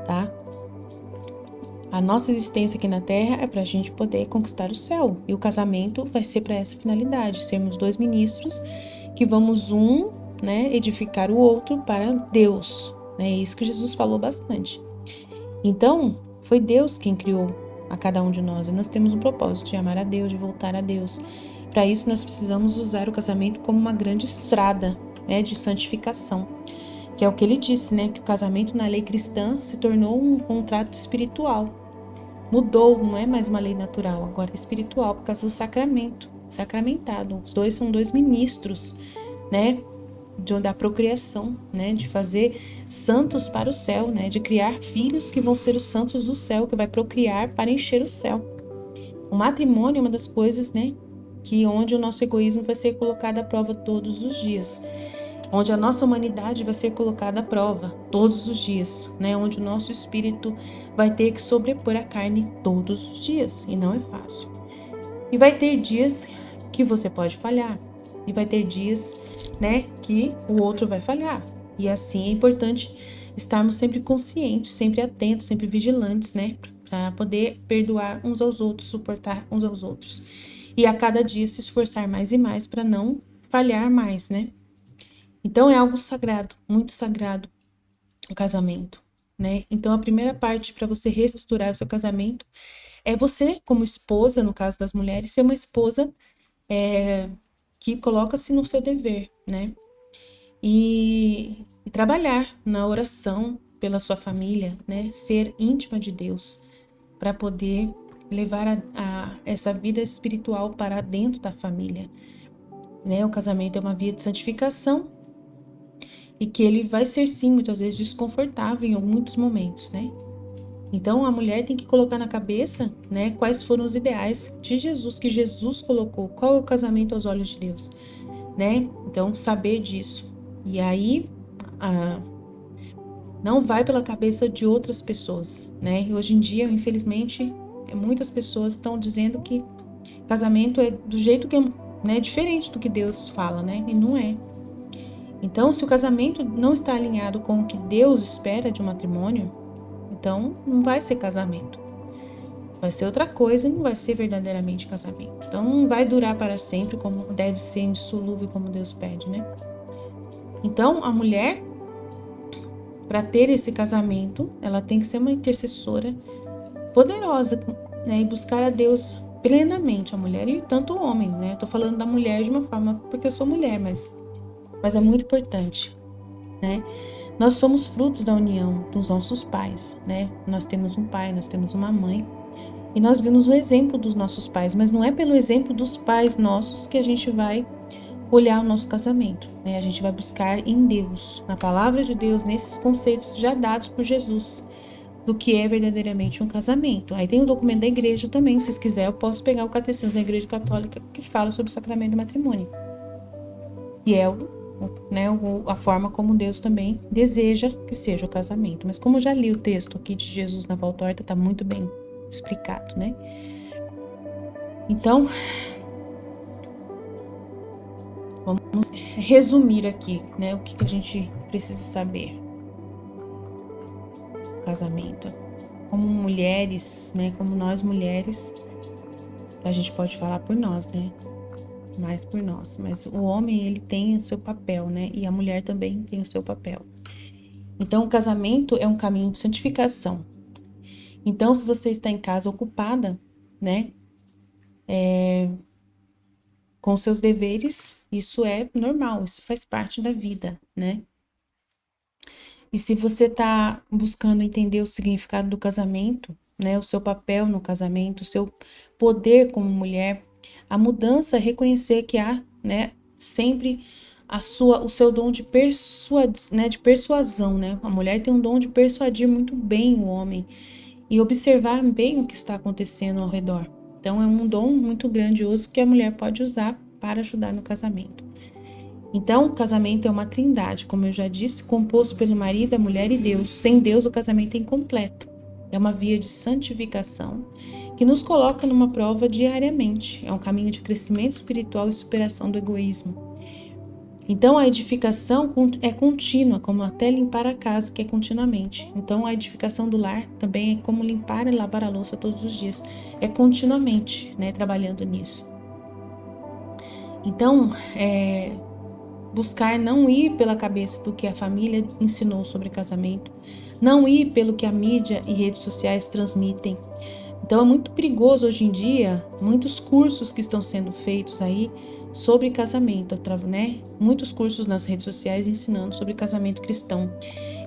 tá? A nossa existência aqui na Terra é para a gente poder conquistar o céu. E o casamento vai ser para essa finalidade, sermos dois ministros que vamos né, edificar o outro para Deus. É isso que Jesus falou bastante. Então, foi Deus quem criou a cada um de nós. E nós temos um propósito de amar a Deus, de voltar a Deus. Para isso, nós precisamos usar o casamento como uma grande estrada, né, de santificação. Que é o que ele disse, né? Que o casamento na lei cristã se tornou um contrato espiritual. Mudou, não é mais uma lei natural, agora é espiritual, por causa do sacramento, sacramentado. Os dois são dois ministros, né? Da procriação, né? De fazer santos para o céu, né? De criar filhos que vão ser os santos do céu, que vai procriar para encher o céu. O matrimônio é uma das coisas, né? Que onde o nosso egoísmo vai ser colocado à prova todos os dias. Onde a nossa humanidade vai ser colocada à prova todos os dias, né? Onde o nosso espírito vai ter que sobrepor a carne todos os dias, e não é fácil. E vai ter dias que você pode falhar, e vai ter dias, né, que o outro vai falhar. E assim é importante estarmos sempre conscientes, sempre atentos, sempre vigilantes, né, para poder perdoar uns aos outros, suportar uns aos outros. E a cada dia se esforçar mais e mais para não falhar mais, né? Então é algo sagrado, muito sagrado, o casamento, né? Então a primeira parte para você reestruturar o seu casamento é você, como esposa, no caso das mulheres, ser uma esposa que coloca-se no seu dever, né? E trabalhar na oração pela sua família, né? Ser íntima de Deus para poder levar essa vida espiritual para dentro da família, né? O casamento é uma via de santificação e que ele vai ser, sim, muitas vezes desconfortável em muitos momentos, né? Então, a mulher tem que colocar na cabeça, né, quais foram os ideais de Jesus, que Jesus colocou, qual é o casamento aos olhos de Deus, né? Então, saber disso. E aí, não vai pela cabeça de outras pessoas, né? E hoje em dia, infelizmente, muitas pessoas estão dizendo que casamento é do jeito que é, né, diferente do que Deus fala, né? E não é. Então, se o casamento não está alinhado com o que Deus espera de um matrimônio, então não vai ser casamento. Vai ser outra coisa e não vai ser verdadeiramente casamento. Então, não vai durar para sempre, como deve ser indissolúvel, como Deus pede, né? Então, a mulher, para ter esse casamento, ela tem que ser uma intercessora poderosa, né, e buscar a Deus plenamente, a mulher e tanto o homem, né? Eu tô falando da mulher de uma forma porque eu sou mulher, mas é muito importante, né? Nós somos frutos da união dos nossos pais, né? Nós temos um pai, nós temos uma mãe, e nós vimos o exemplo dos nossos pais, mas não é pelo exemplo dos pais nossos que a gente vai olhar o nosso casamento, né? A gente vai buscar em Deus, na palavra de Deus, nesses conceitos já dados por Jesus, do que é verdadeiramente um casamento. Aí tem o documento da igreja também, se vocês quiserem, eu posso pegar o catecismo da Igreja Católica que fala sobre o sacramento do matrimônio. E é né, a forma como Deus também deseja que seja o casamento. Mas como eu já li o texto aqui de Jesus na Valtorta, está muito bem explicado, né? Então, vamos resumir aqui, né, o que a gente precisa saber. Casamento. Como mulheres, né, como nós mulheres, a gente pode falar por nós, né? Mais por nós, mas o homem, ele tem o seu papel, né? E a mulher também tem o seu papel. Então, o casamento é um caminho de santificação. Então, se você está em casa ocupada, né, com seus deveres, isso é normal, isso faz parte da vida, né? E se você está buscando entender o significado do casamento, né, o seu papel no casamento, o seu poder como mulher, a mudança é reconhecer que há, né, sempre o seu dom de persuasão, né? A mulher tem um dom de persuadir muito bem o homem e observar bem o que está acontecendo ao redor. Então é um dom muito grandioso que a mulher pode usar para ajudar no casamento. Então, o casamento é uma trindade, como eu já disse, composto pelo marido, a mulher e Deus. Sem Deus, o casamento é incompleto. É uma via de santificação que nos coloca numa prova diariamente. É um caminho de crescimento espiritual e superação do egoísmo. Então, a edificação é contínua, como até limpar a casa, que é continuamente. Então, a edificação do lar também é como limpar e lavar a louça todos os dias. É continuamente, né, trabalhando nisso. Então, buscar não ir pela cabeça do que a família ensinou sobre casamento, não ir pelo que a mídia e redes sociais transmitem. Então é muito perigoso hoje em dia, muitos cursos que estão sendo feitos aí sobre casamento, né? Muitos cursos nas redes sociais ensinando sobre casamento cristão.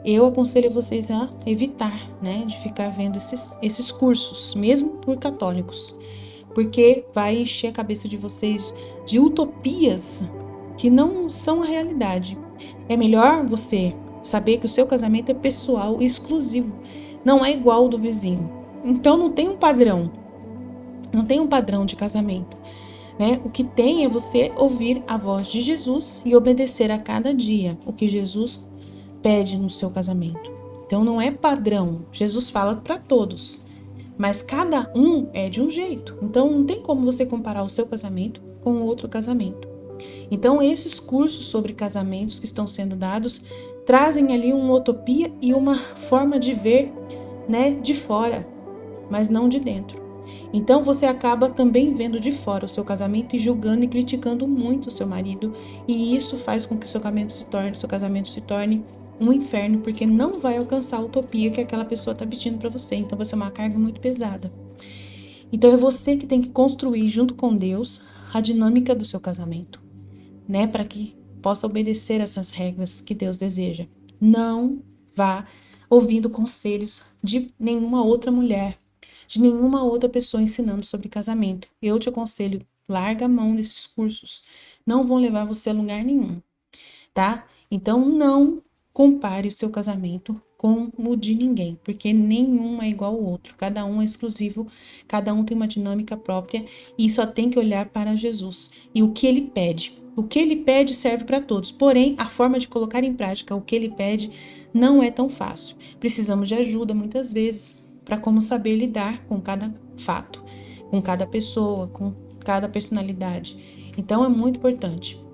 Eu aconselho vocês a evitar, né, de ficar vendo esses cursos, mesmo por católicos, porque vai encher a cabeça de vocês de utopias que não são a realidade. É melhor você saber que o seu casamento é pessoal e exclusivo, não é igual ao do vizinho. Então não tem um padrão, de casamento, né? O que tem é você ouvir a voz de Jesus e obedecer a cada dia o que Jesus pede no seu casamento. Então não é padrão, Jesus fala para todos, mas cada um é de um jeito. Então não tem como você comparar o seu casamento com outro casamento. Então, esses cursos sobre casamentos que estão sendo dados trazem ali uma utopia e uma forma de ver, né, de fora, mas não de dentro. Então, você acaba também vendo de fora o seu casamento e julgando e criticando muito o seu marido, e isso faz com que o seu casamento se torne um inferno, porque não vai alcançar a utopia que aquela pessoa está pedindo para você. Então, vai ser uma carga muito pesada. Então, é você que tem que construir, junto com Deus, a dinâmica do seu casamento, né, para que possa obedecer essas regras que Deus deseja. Não vá ouvindo conselhos de nenhuma outra mulher, de nenhuma outra pessoa ensinando sobre casamento. Eu te aconselho, larga a mão desses cursos. Não vão levar você a lugar nenhum, tá? Então não compare o seu casamento com o de ninguém, porque nenhum é igual ao outro. Cada um é exclusivo, cada um tem uma dinâmica própria e só tem que olhar para Jesus e o que ele pede. O que ele pede serve para todos, porém, a forma de colocar em prática o que ele pede não é tão fácil. Precisamos de ajuda muitas vezes para como saber lidar com cada fato, com cada pessoa, com cada personalidade. Então é muito importante.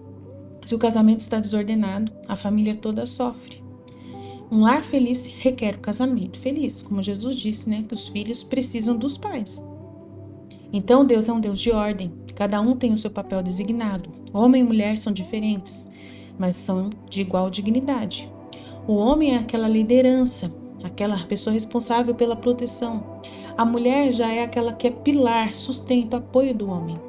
Se o casamento está desordenado, a família toda sofre. Um lar feliz requer o casamento feliz, como Jesus disse, né? Que os filhos precisam dos pais. Então Deus é um Deus de ordem, cada um tem o seu papel designado. Homem e mulher são diferentes, mas são de igual dignidade. O homem é aquela liderança, aquela pessoa responsável pela proteção. A mulher já é aquela que é pilar, sustento, apoio do homem.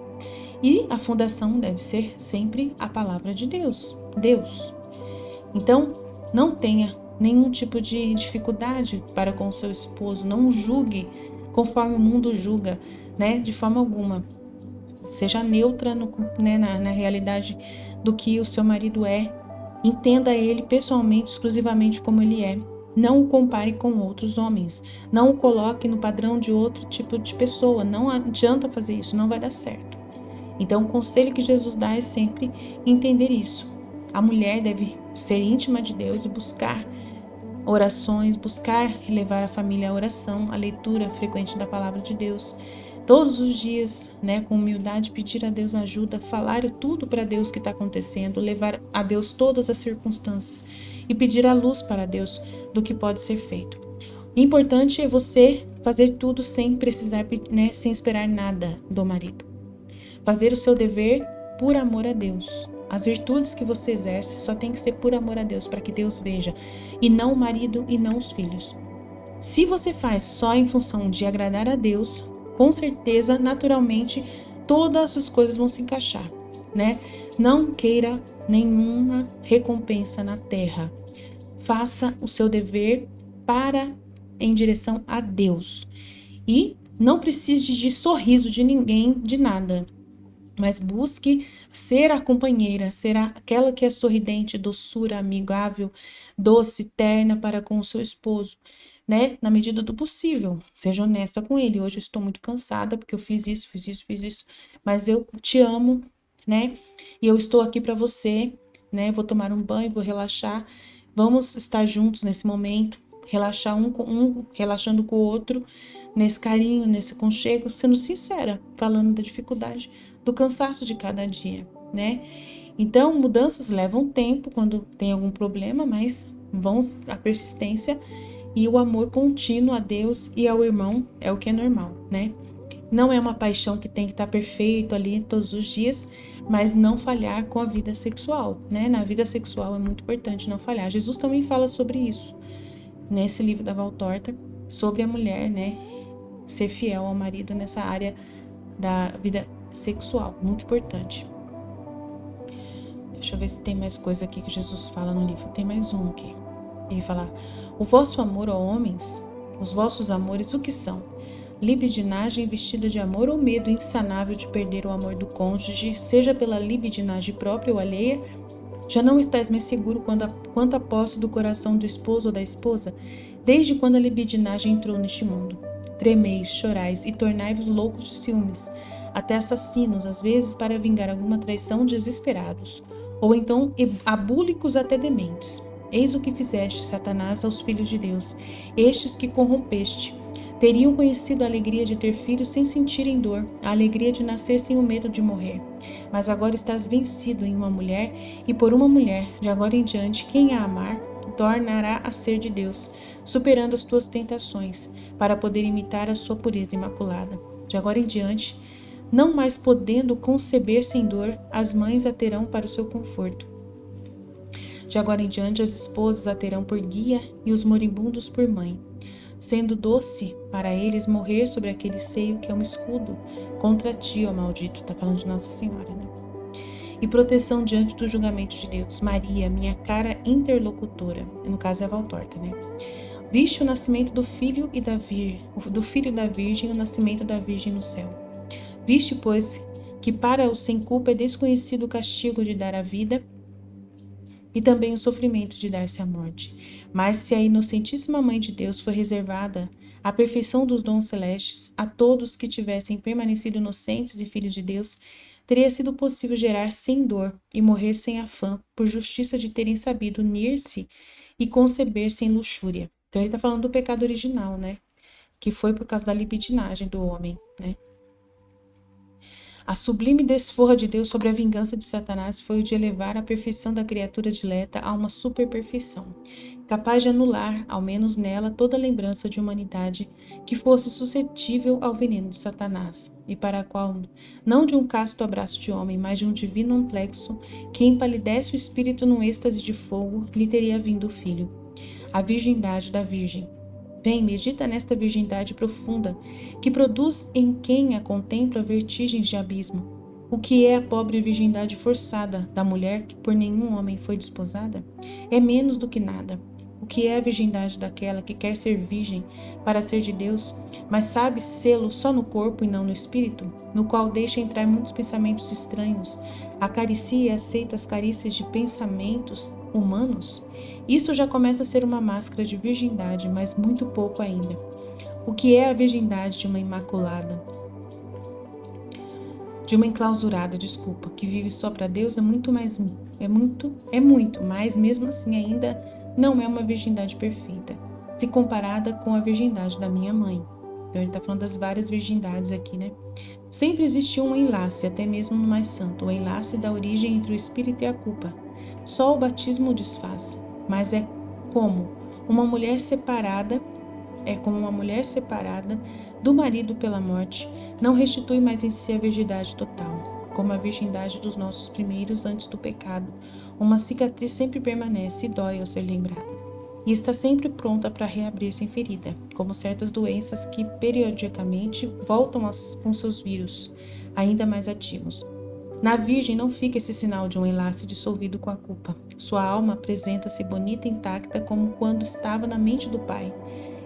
E a fundação deve ser sempre a palavra de Deus. Deus. Então, não tenha nenhum tipo de dificuldade para com o seu esposo. Não julgue conforme o mundo julga, né? De forma alguma. Seja neutra na realidade do que o seu marido é. Entenda ele pessoalmente, exclusivamente como ele é. Não o compare com outros homens. Não o coloque no padrão de outro tipo de pessoa. Não adianta fazer isso, não vai dar certo. Então, o conselho que Jesus dá é sempre entender isso. A mulher deve ser íntima de Deus e buscar orações, buscar levar a família à oração, à leitura frequente da palavra de Deus. Todos os dias, né, com humildade, pedir a Deus ajuda, falar tudo para Deus que está acontecendo, levar a Deus todas as circunstâncias e pedir a luz para Deus do que pode ser feito. O importante é você fazer tudo sem precisar, né, sem esperar nada do marido. Fazer o seu dever por amor a Deus. As virtudes que você exerce só tem que ser por amor a Deus, para que Deus veja, e não o marido e não os filhos. Se você faz só em função de agradar a Deus, com certeza, naturalmente, todas as coisas vão se encaixar, né? Não queira nenhuma recompensa na terra. Faça o seu dever em direção a Deus. E não precise de sorriso de ninguém, de nada. Mas busque ser a companheira, ser aquela que é sorridente, doçura, amigável, doce, terna para com o seu esposo, né? Na medida do possível. Seja honesta com ele. Hoje eu estou muito cansada porque eu fiz isso, mas eu te amo, né? E eu estou aqui para você, né? Vou tomar um banho, vou relaxar. Vamos estar juntos nesse momento, relaxar um com um, relaxando com o outro, nesse carinho, nesse aconchego, sendo sincera, falando da dificuldade, do cansaço de cada dia, né? Então, mudanças levam tempo quando tem algum problema, mas a persistência e o amor contínuo a Deus e ao irmão é o que é normal, né? Não é uma paixão que tem que estar perfeito ali todos os dias, mas não falhar com a vida sexual, né? Na vida sexual é muito importante não falhar. Jesus também fala sobre isso, nesse livro da Valtorta, sobre a mulher, né? Ser fiel ao marido nessa área da vida sexual, muito importante. Deixa eu ver se tem mais coisa aqui que Jesus fala no livro. Tem mais um aqui. Ele fala: o vosso amor, ó homens, os vossos amores, o que são? Libidinagem vestida de amor ou medo insanável de perder o amor do cônjuge, seja pela libidinagem própria ou alheia? Já não estáis mais seguro quanto à posse do coração do esposo ou da esposa? Desde quando a libidinagem entrou neste mundo? Tremeis, chorais e tornai-vos loucos de ciúmes, até assassinos, às vezes para vingar alguma traição, desesperados, ou então abúlicos até dementes. Eis o que fizeste, Satanás, aos filhos de Deus, estes que corrompeste. Teriam conhecido a alegria de ter filhos sem sentirem dor, a alegria de nascer sem o medo de morrer. Mas agora estás vencido em uma mulher, e por uma mulher, de agora em diante, quem a amar, tornará a ser de Deus, superando as tuas tentações, para poder imitar a sua pureza imaculada. De agora em diante, não mais podendo conceber sem dor, as mães a terão para o seu conforto. De agora em diante, as esposas a terão por guia e os moribundos por mãe, sendo doce para eles morrer sobre aquele seio que é um escudo contra ti, ó maldito. Está falando de Nossa Senhora, né? E proteção diante do julgamento de Deus. Maria, minha cara interlocutora. No caso é a Valtorta, né? Viste o nascimento do filho e da virgem, o nascimento da virgem no céu. Viste, pois, que para os sem culpa é desconhecido o castigo de dar a vida e também o sofrimento de dar-se à morte. Mas se a inocentíssima Mãe de Deus foi reservada a perfeição dos dons celestes a todos que tivessem permanecido inocentes e filhos de Deus, teria sido possível gerar sem dor e morrer sem afã, por justiça de terem sabido unir-se e conceber sem luxúria. Então ele está falando do pecado original, né? Que foi por causa da libidinagem do homem, né? A sublime desforra de Deus sobre a vingança de Satanás foi o de elevar a perfeição da criatura dileta a uma superperfeição, capaz de anular, ao menos nela, toda lembrança de humanidade que fosse suscetível ao veneno de Satanás, e para a qual, não de um casto abraço de homem, mas de um divino amplexo, que empalidece o espírito num êxtase de fogo, lhe teria vindo o filho. a virgindade da Virgem. Vem, medita nesta virgindade profunda, que produz em quem a contempla vertigens de abismo. O que é a pobre virgindade forçada da mulher que por nenhum homem foi desposada? É menos do que nada. O que é a virgindade daquela que quer ser virgem para ser de Deus, mas sabe sê-lo só no corpo e não no espírito, no qual deixa entrar muitos pensamentos estranhos, acaricia e aceita as carícias de pensamentos humanos? Isso já começa a ser uma máscara de virgindade, mas muito pouco ainda. O que é a virgindade de uma imaculada? De uma enclausurada, desculpa, que vive só para Deus é muito, mas mesmo assim ainda não é uma virgindade perfeita, se comparada com a virgindade da minha mãe. Então ele está falando das várias virgindades aqui, né? Sempre existiu um enlace, até mesmo no mais santo, o enlace da origem entre o espírito e a culpa. Só o batismo o desfaz, mas como uma mulher separada como uma mulher separada do marido pela morte, não restitui mais em si a virgindade total, como a virgindade dos nossos primeiros antes do pecado. Uma cicatriz sempre permanece e dói ao ser lembrada, e está sempre pronta para reabrir-se em ferida, como certas doenças que periodicamente voltam com seus vírus, ainda mais ativos. Na Virgem não fica esse sinal de um enlace dissolvido com a culpa. Sua alma apresenta-se bonita e intacta como quando estava na mente do Pai,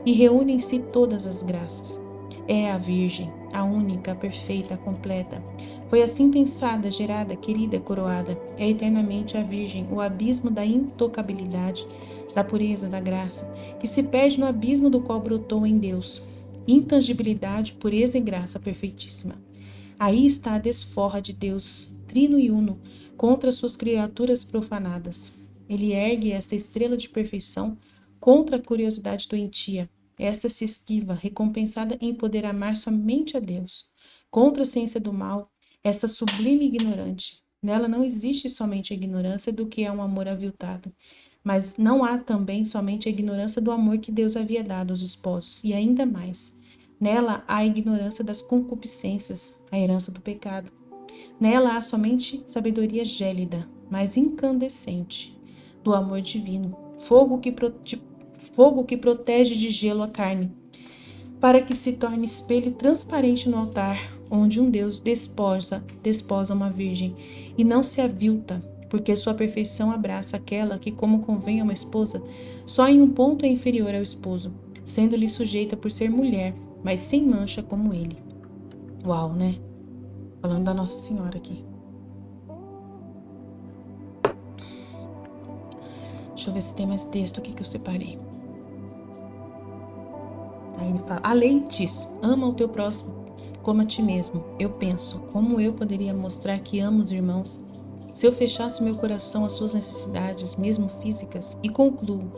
e reúne em si todas as graças. É a Virgem, a única, a perfeita, a completa. Foi assim pensada, gerada, querida, coroada. É eternamente a Virgem, o abismo da intocabilidade, da pureza, da graça, que se perde no abismo do qual brotou em Deus. Intangibilidade, pureza e graça perfeitíssima. Aí está a desforra de Deus, trino e uno, contra suas criaturas profanadas. Ele ergue esta estrela de perfeição contra a curiosidade doentia. Esta se esquiva, recompensada em poder amar somente a Deus. Contra a ciência do mal, esta sublime ignorante. Nela não existe somente a ignorância do que é um amor aviltado, mas não há também somente a ignorância do amor que Deus havia dado aos esposos, e ainda mais. Nela há a ignorância das concupiscências, a herança do pecado. Nela há somente sabedoria gélida, mas incandescente, do amor divino, fogo que protege de gelo a carne, para que se torne espelho transparente no altar, onde um Deus desposa uma virgem, e não se avilta, porque sua perfeição abraça aquela que, como convém a uma esposa, só em um ponto é inferior ao esposo, sendo-lhe sujeita por ser mulher, mas sem mancha como ele. Uau, né? Falando da Nossa Senhora aqui. Deixa eu ver se tem mais texto aqui que eu separei. Aí ele fala, a lei diz, ama o teu próximo como a ti mesmo. Eu penso, como eu poderia mostrar que amo os irmãos se eu fechasse meu coração às suas necessidades, mesmo físicas, e concluo,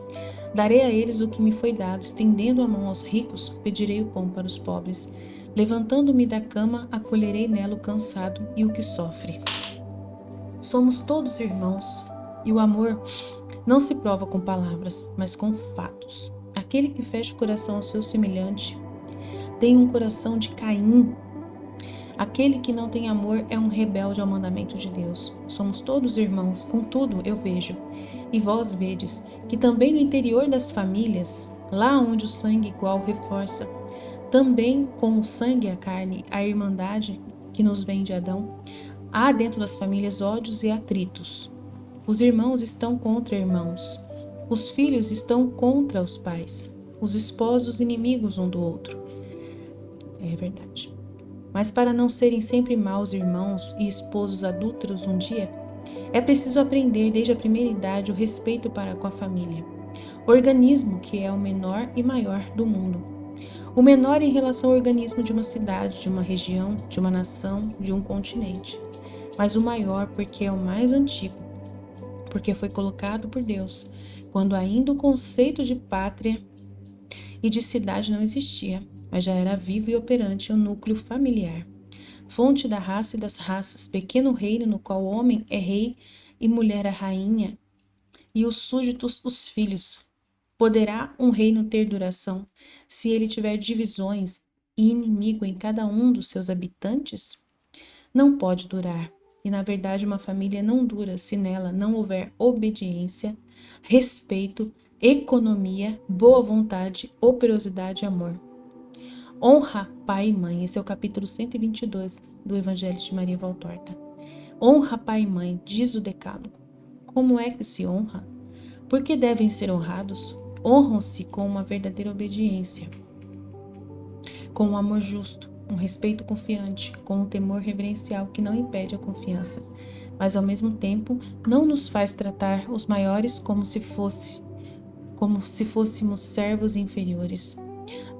darei a eles o que me foi dado, estendendo a mão aos ricos, pedirei o pão para os pobres. Levantando-me da cama, acolherei nela o cansado e o que sofre. Somos todos irmãos, e o amor não se prova com palavras, mas com fatos. Aquele que fecha o coração ao seu semelhante tem um coração de Caim. Aquele que não tem amor é um rebelde ao mandamento de Deus. Somos todos irmãos, contudo eu vejo, e vós vedes, que também no interior das famílias, lá onde o sangue igual reforça, também com o sangue e a carne, a irmandade que nos vem de Adão, há dentro das famílias ódios e atritos. Os irmãos estão contra irmãos, os filhos estão contra os pais, os esposos inimigos um do outro. É verdade. Mas para não serem sempre maus irmãos e esposos adúlteros um dia, é preciso aprender desde a primeira idade o respeito para com a família, organismo que é o menor e maior do mundo. O menor em relação ao organismo de uma cidade, de uma região, de uma nação, de um continente. Mas o maior porque é o mais antigo, porque foi colocado por Deus, quando ainda o conceito de pátria e de cidade não existia, mas já era vivo e operante o núcleo familiar. Fonte da raça e das raças, pequeno reino no qual o homem é rei e mulher a rainha, e os súditos os filhos. Poderá um reino ter duração se ele tiver divisões e inimigo em cada um dos seus habitantes? Não pode durar. E na verdade uma família não dura se nela não houver obediência, respeito, economia, boa vontade, operosidade e amor. Honra pai e mãe. Esse é o capítulo 122 do Evangelho de Maria Valtorta. Honra pai e mãe, diz o Decálogo. Como é que se honra? Por que devem ser honrados? Honram-se com uma verdadeira obediência, com um amor justo, um respeito confiante, com um temor reverencial que não impede a confiança, mas ao mesmo tempo não nos faz tratar os maiores como se fôssemos servos inferiores.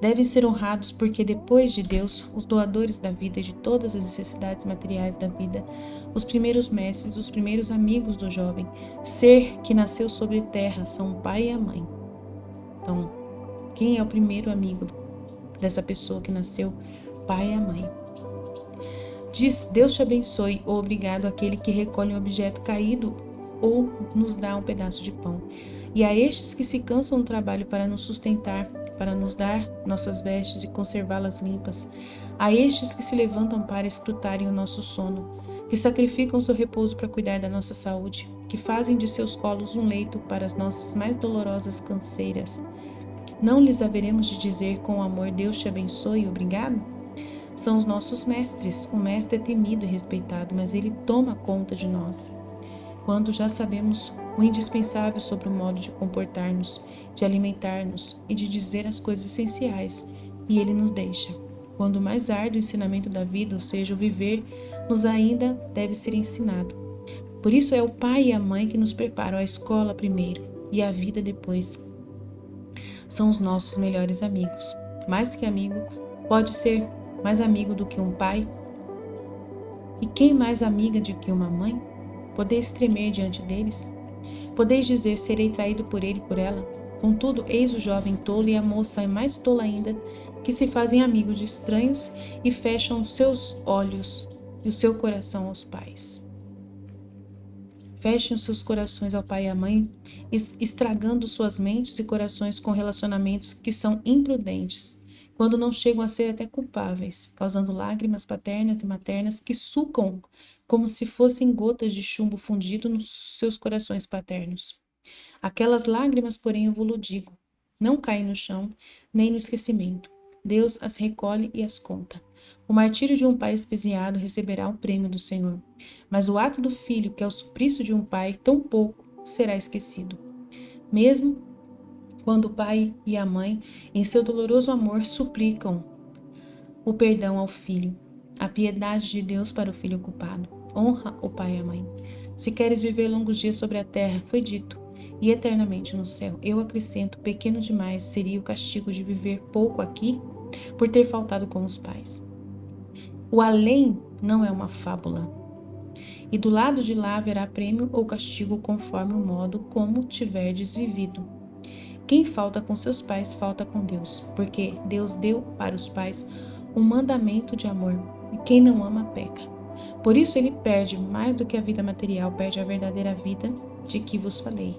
Devem ser honrados porque, depois de Deus, os doadores da vida e de todas as necessidades materiais da vida, os primeiros mestres, os primeiros amigos do jovem, ser que nasceu sobre a terra, são o pai e a mãe. Então, quem é o primeiro amigo dessa pessoa que nasceu? Pai e a mãe. Diz, Deus te abençoe, ou obrigado àquele que recolhe um objeto caído ou nos dá um pedaço de pão. E a estes que se cansam no trabalho para nos sustentar, para nos dar nossas vestes e conservá-las limpas. A estes que se levantam para escrutarem o nosso sono, que sacrificam seu repouso para cuidar da nossa saúde, que fazem de seus colos um leito para as nossas mais dolorosas canseiras. Não lhes haveremos de dizer com amor, Deus te abençoe, obrigado? São os nossos mestres. O mestre é temido e respeitado, mas ele toma conta de nós. Quando já sabemos o indispensável sobre o modo de comportar-nos, de alimentar-nos e de dizer as coisas essenciais, e ele nos deixa. Quando o mais árduo ensinamento da vida, ou seja, o viver, nos ainda deve ser ensinado. Por isso é o pai e a mãe que nos preparam à escola primeiro e à vida depois. São os nossos melhores amigos. Mais que amigo, pode ser mais amigo do que um pai? E quem mais amiga do que uma mãe? Podeis tremer diante deles? Podeis dizer, serei traído por ele e por ela? Contudo, eis o jovem tolo e a moça mais tola ainda, que se fazem amigos de estranhos e fecham os seus olhos e o seu coração aos pais. Fechem os seus corações ao pai e à mãe, estragando suas mentes e corações com relacionamentos que são imprudentes, quando não chegam a ser até culpáveis, causando lágrimas paternas e maternas que sucam como se fossem gotas de chumbo fundido nos seus corações paternos. Aquelas lágrimas, porém, eu vou-lo digo, não caem no chão, nem no esquecimento. Deus as recolhe e as conta. O martírio de um pai espeseado receberá o prêmio do Senhor, mas o ato do filho, que é o suplício de um pai, tão pouco será esquecido. Mesmo quando o pai e a mãe, em seu doloroso amor, suplicam o perdão ao filho, a piedade de Deus para o filho culpado. Honra o pai e a mãe. Se queres viver longos dias sobre a terra, foi dito, e eternamente no céu. Eu acrescento, pequeno demais seria o castigo de viver pouco aqui, por ter faltado com os pais. O além não é uma fábula. E do lado de lá haverá prêmio ou castigo conforme o modo como tiverdes vivido. Quem falta com seus pais, falta com Deus, porque Deus deu para os pais um mandamento de amor, e quem não ama, peca. Por isso ele perde mais do que a vida material, perde a verdadeira vida de que vos falei,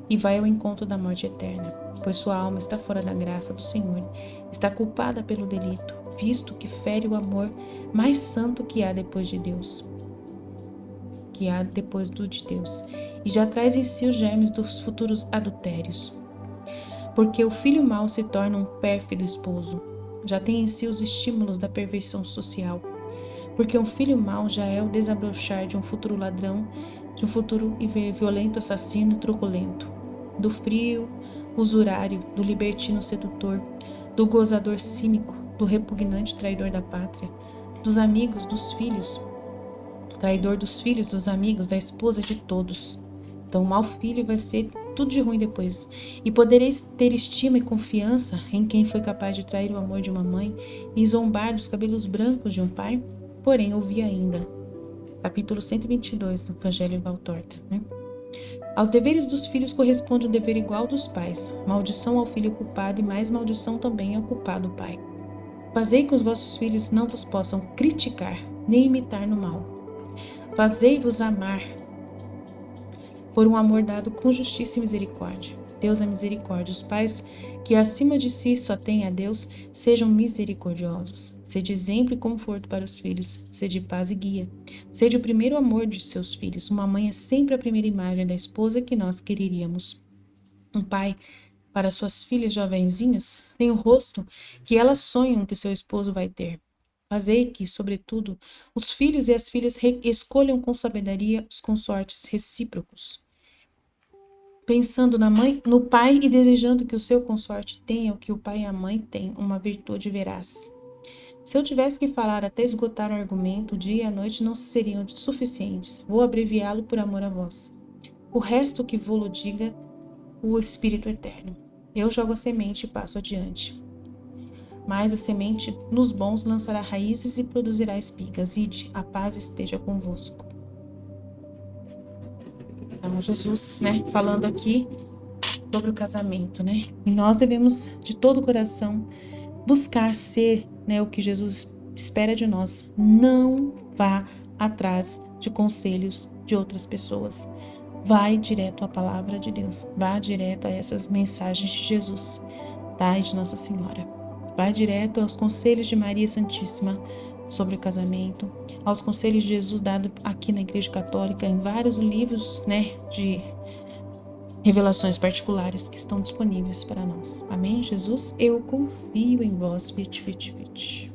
e vai ao encontro da morte eterna, pois sua alma está fora da graça do Senhor, está culpada pelo delito, visto que fere o amor mais santo que há depois de Deus, de Deus, e já traz em si os germes dos futuros adultérios. Porque o filho mau se torna um pérfido esposo, já tem em si os estímulos da perversão social. Porque um filho mau já é o desabrochar de um futuro ladrão, de um futuro violento assassino e truculento, do frio usurário, do libertino sedutor, do gozador cínico, do repugnante traidor da pátria, dos amigos, dos filhos, traidor dos filhos, dos amigos, da esposa de todos. Então, o mau filho vai ser tudo de ruim depois. E podereis ter estima e confiança em quem foi capaz de trair o amor de uma mãe e zombar dos cabelos brancos de um pai? Porém, ouvi ainda. Capítulo 122 do Evangelho de Valtorta. Aos deveres dos filhos corresponde o dever igual dos pais. Maldição ao filho culpado e mais maldição também ao culpado pai. Fazei que os vossos filhos não vos possam criticar, nem imitar no mal. Fazei-vos amar por um amor dado com justiça e misericórdia. Deus é misericórdia. Os pais que acima de si só têm a Deus, sejam misericordiosos. Sede exemplo e conforto para os filhos. Sede paz e guia. Sede o primeiro amor de seus filhos. Uma mãe é sempre a primeira imagem da esposa que nós quereríamos. Um pai para suas filhas jovenzinhas tem o rosto que elas sonham que seu esposo vai ter. Fazei que, sobretudo, os filhos e as filhas escolham com sabedoria os consortes recíprocos, pensando na mãe, no pai e desejando que o seu consorte tenha o que o pai e a mãe têm, uma virtude veraz. Se eu tivesse que falar até esgotar o argumento, o dia e a noite não seriam suficientes. Vou abreviá-lo por amor a vós. O resto que vou-lo diga o Espírito Eterno. Eu jogo a semente e passo adiante. Mas a semente nos bons lançará raízes e produzirá espigas. Ide, a paz esteja convosco. Então, Jesus, falando aqui sobre o casamento, E nós devemos, de todo o coração, buscar ser, o que Jesus espera de nós. Não vá atrás de conselhos de outras pessoas. Vai direto à palavra de Deus. Vá direto a essas mensagens de Jesus, tá? E de Nossa Senhora. Vai direto aos conselhos de Maria Santíssima sobre o casamento, aos conselhos de Jesus dado aqui na Igreja Católica, em vários livros, de revelações particulares que estão disponíveis para nós. Amém, Jesus? Eu confio em vós, vite, vite, vite.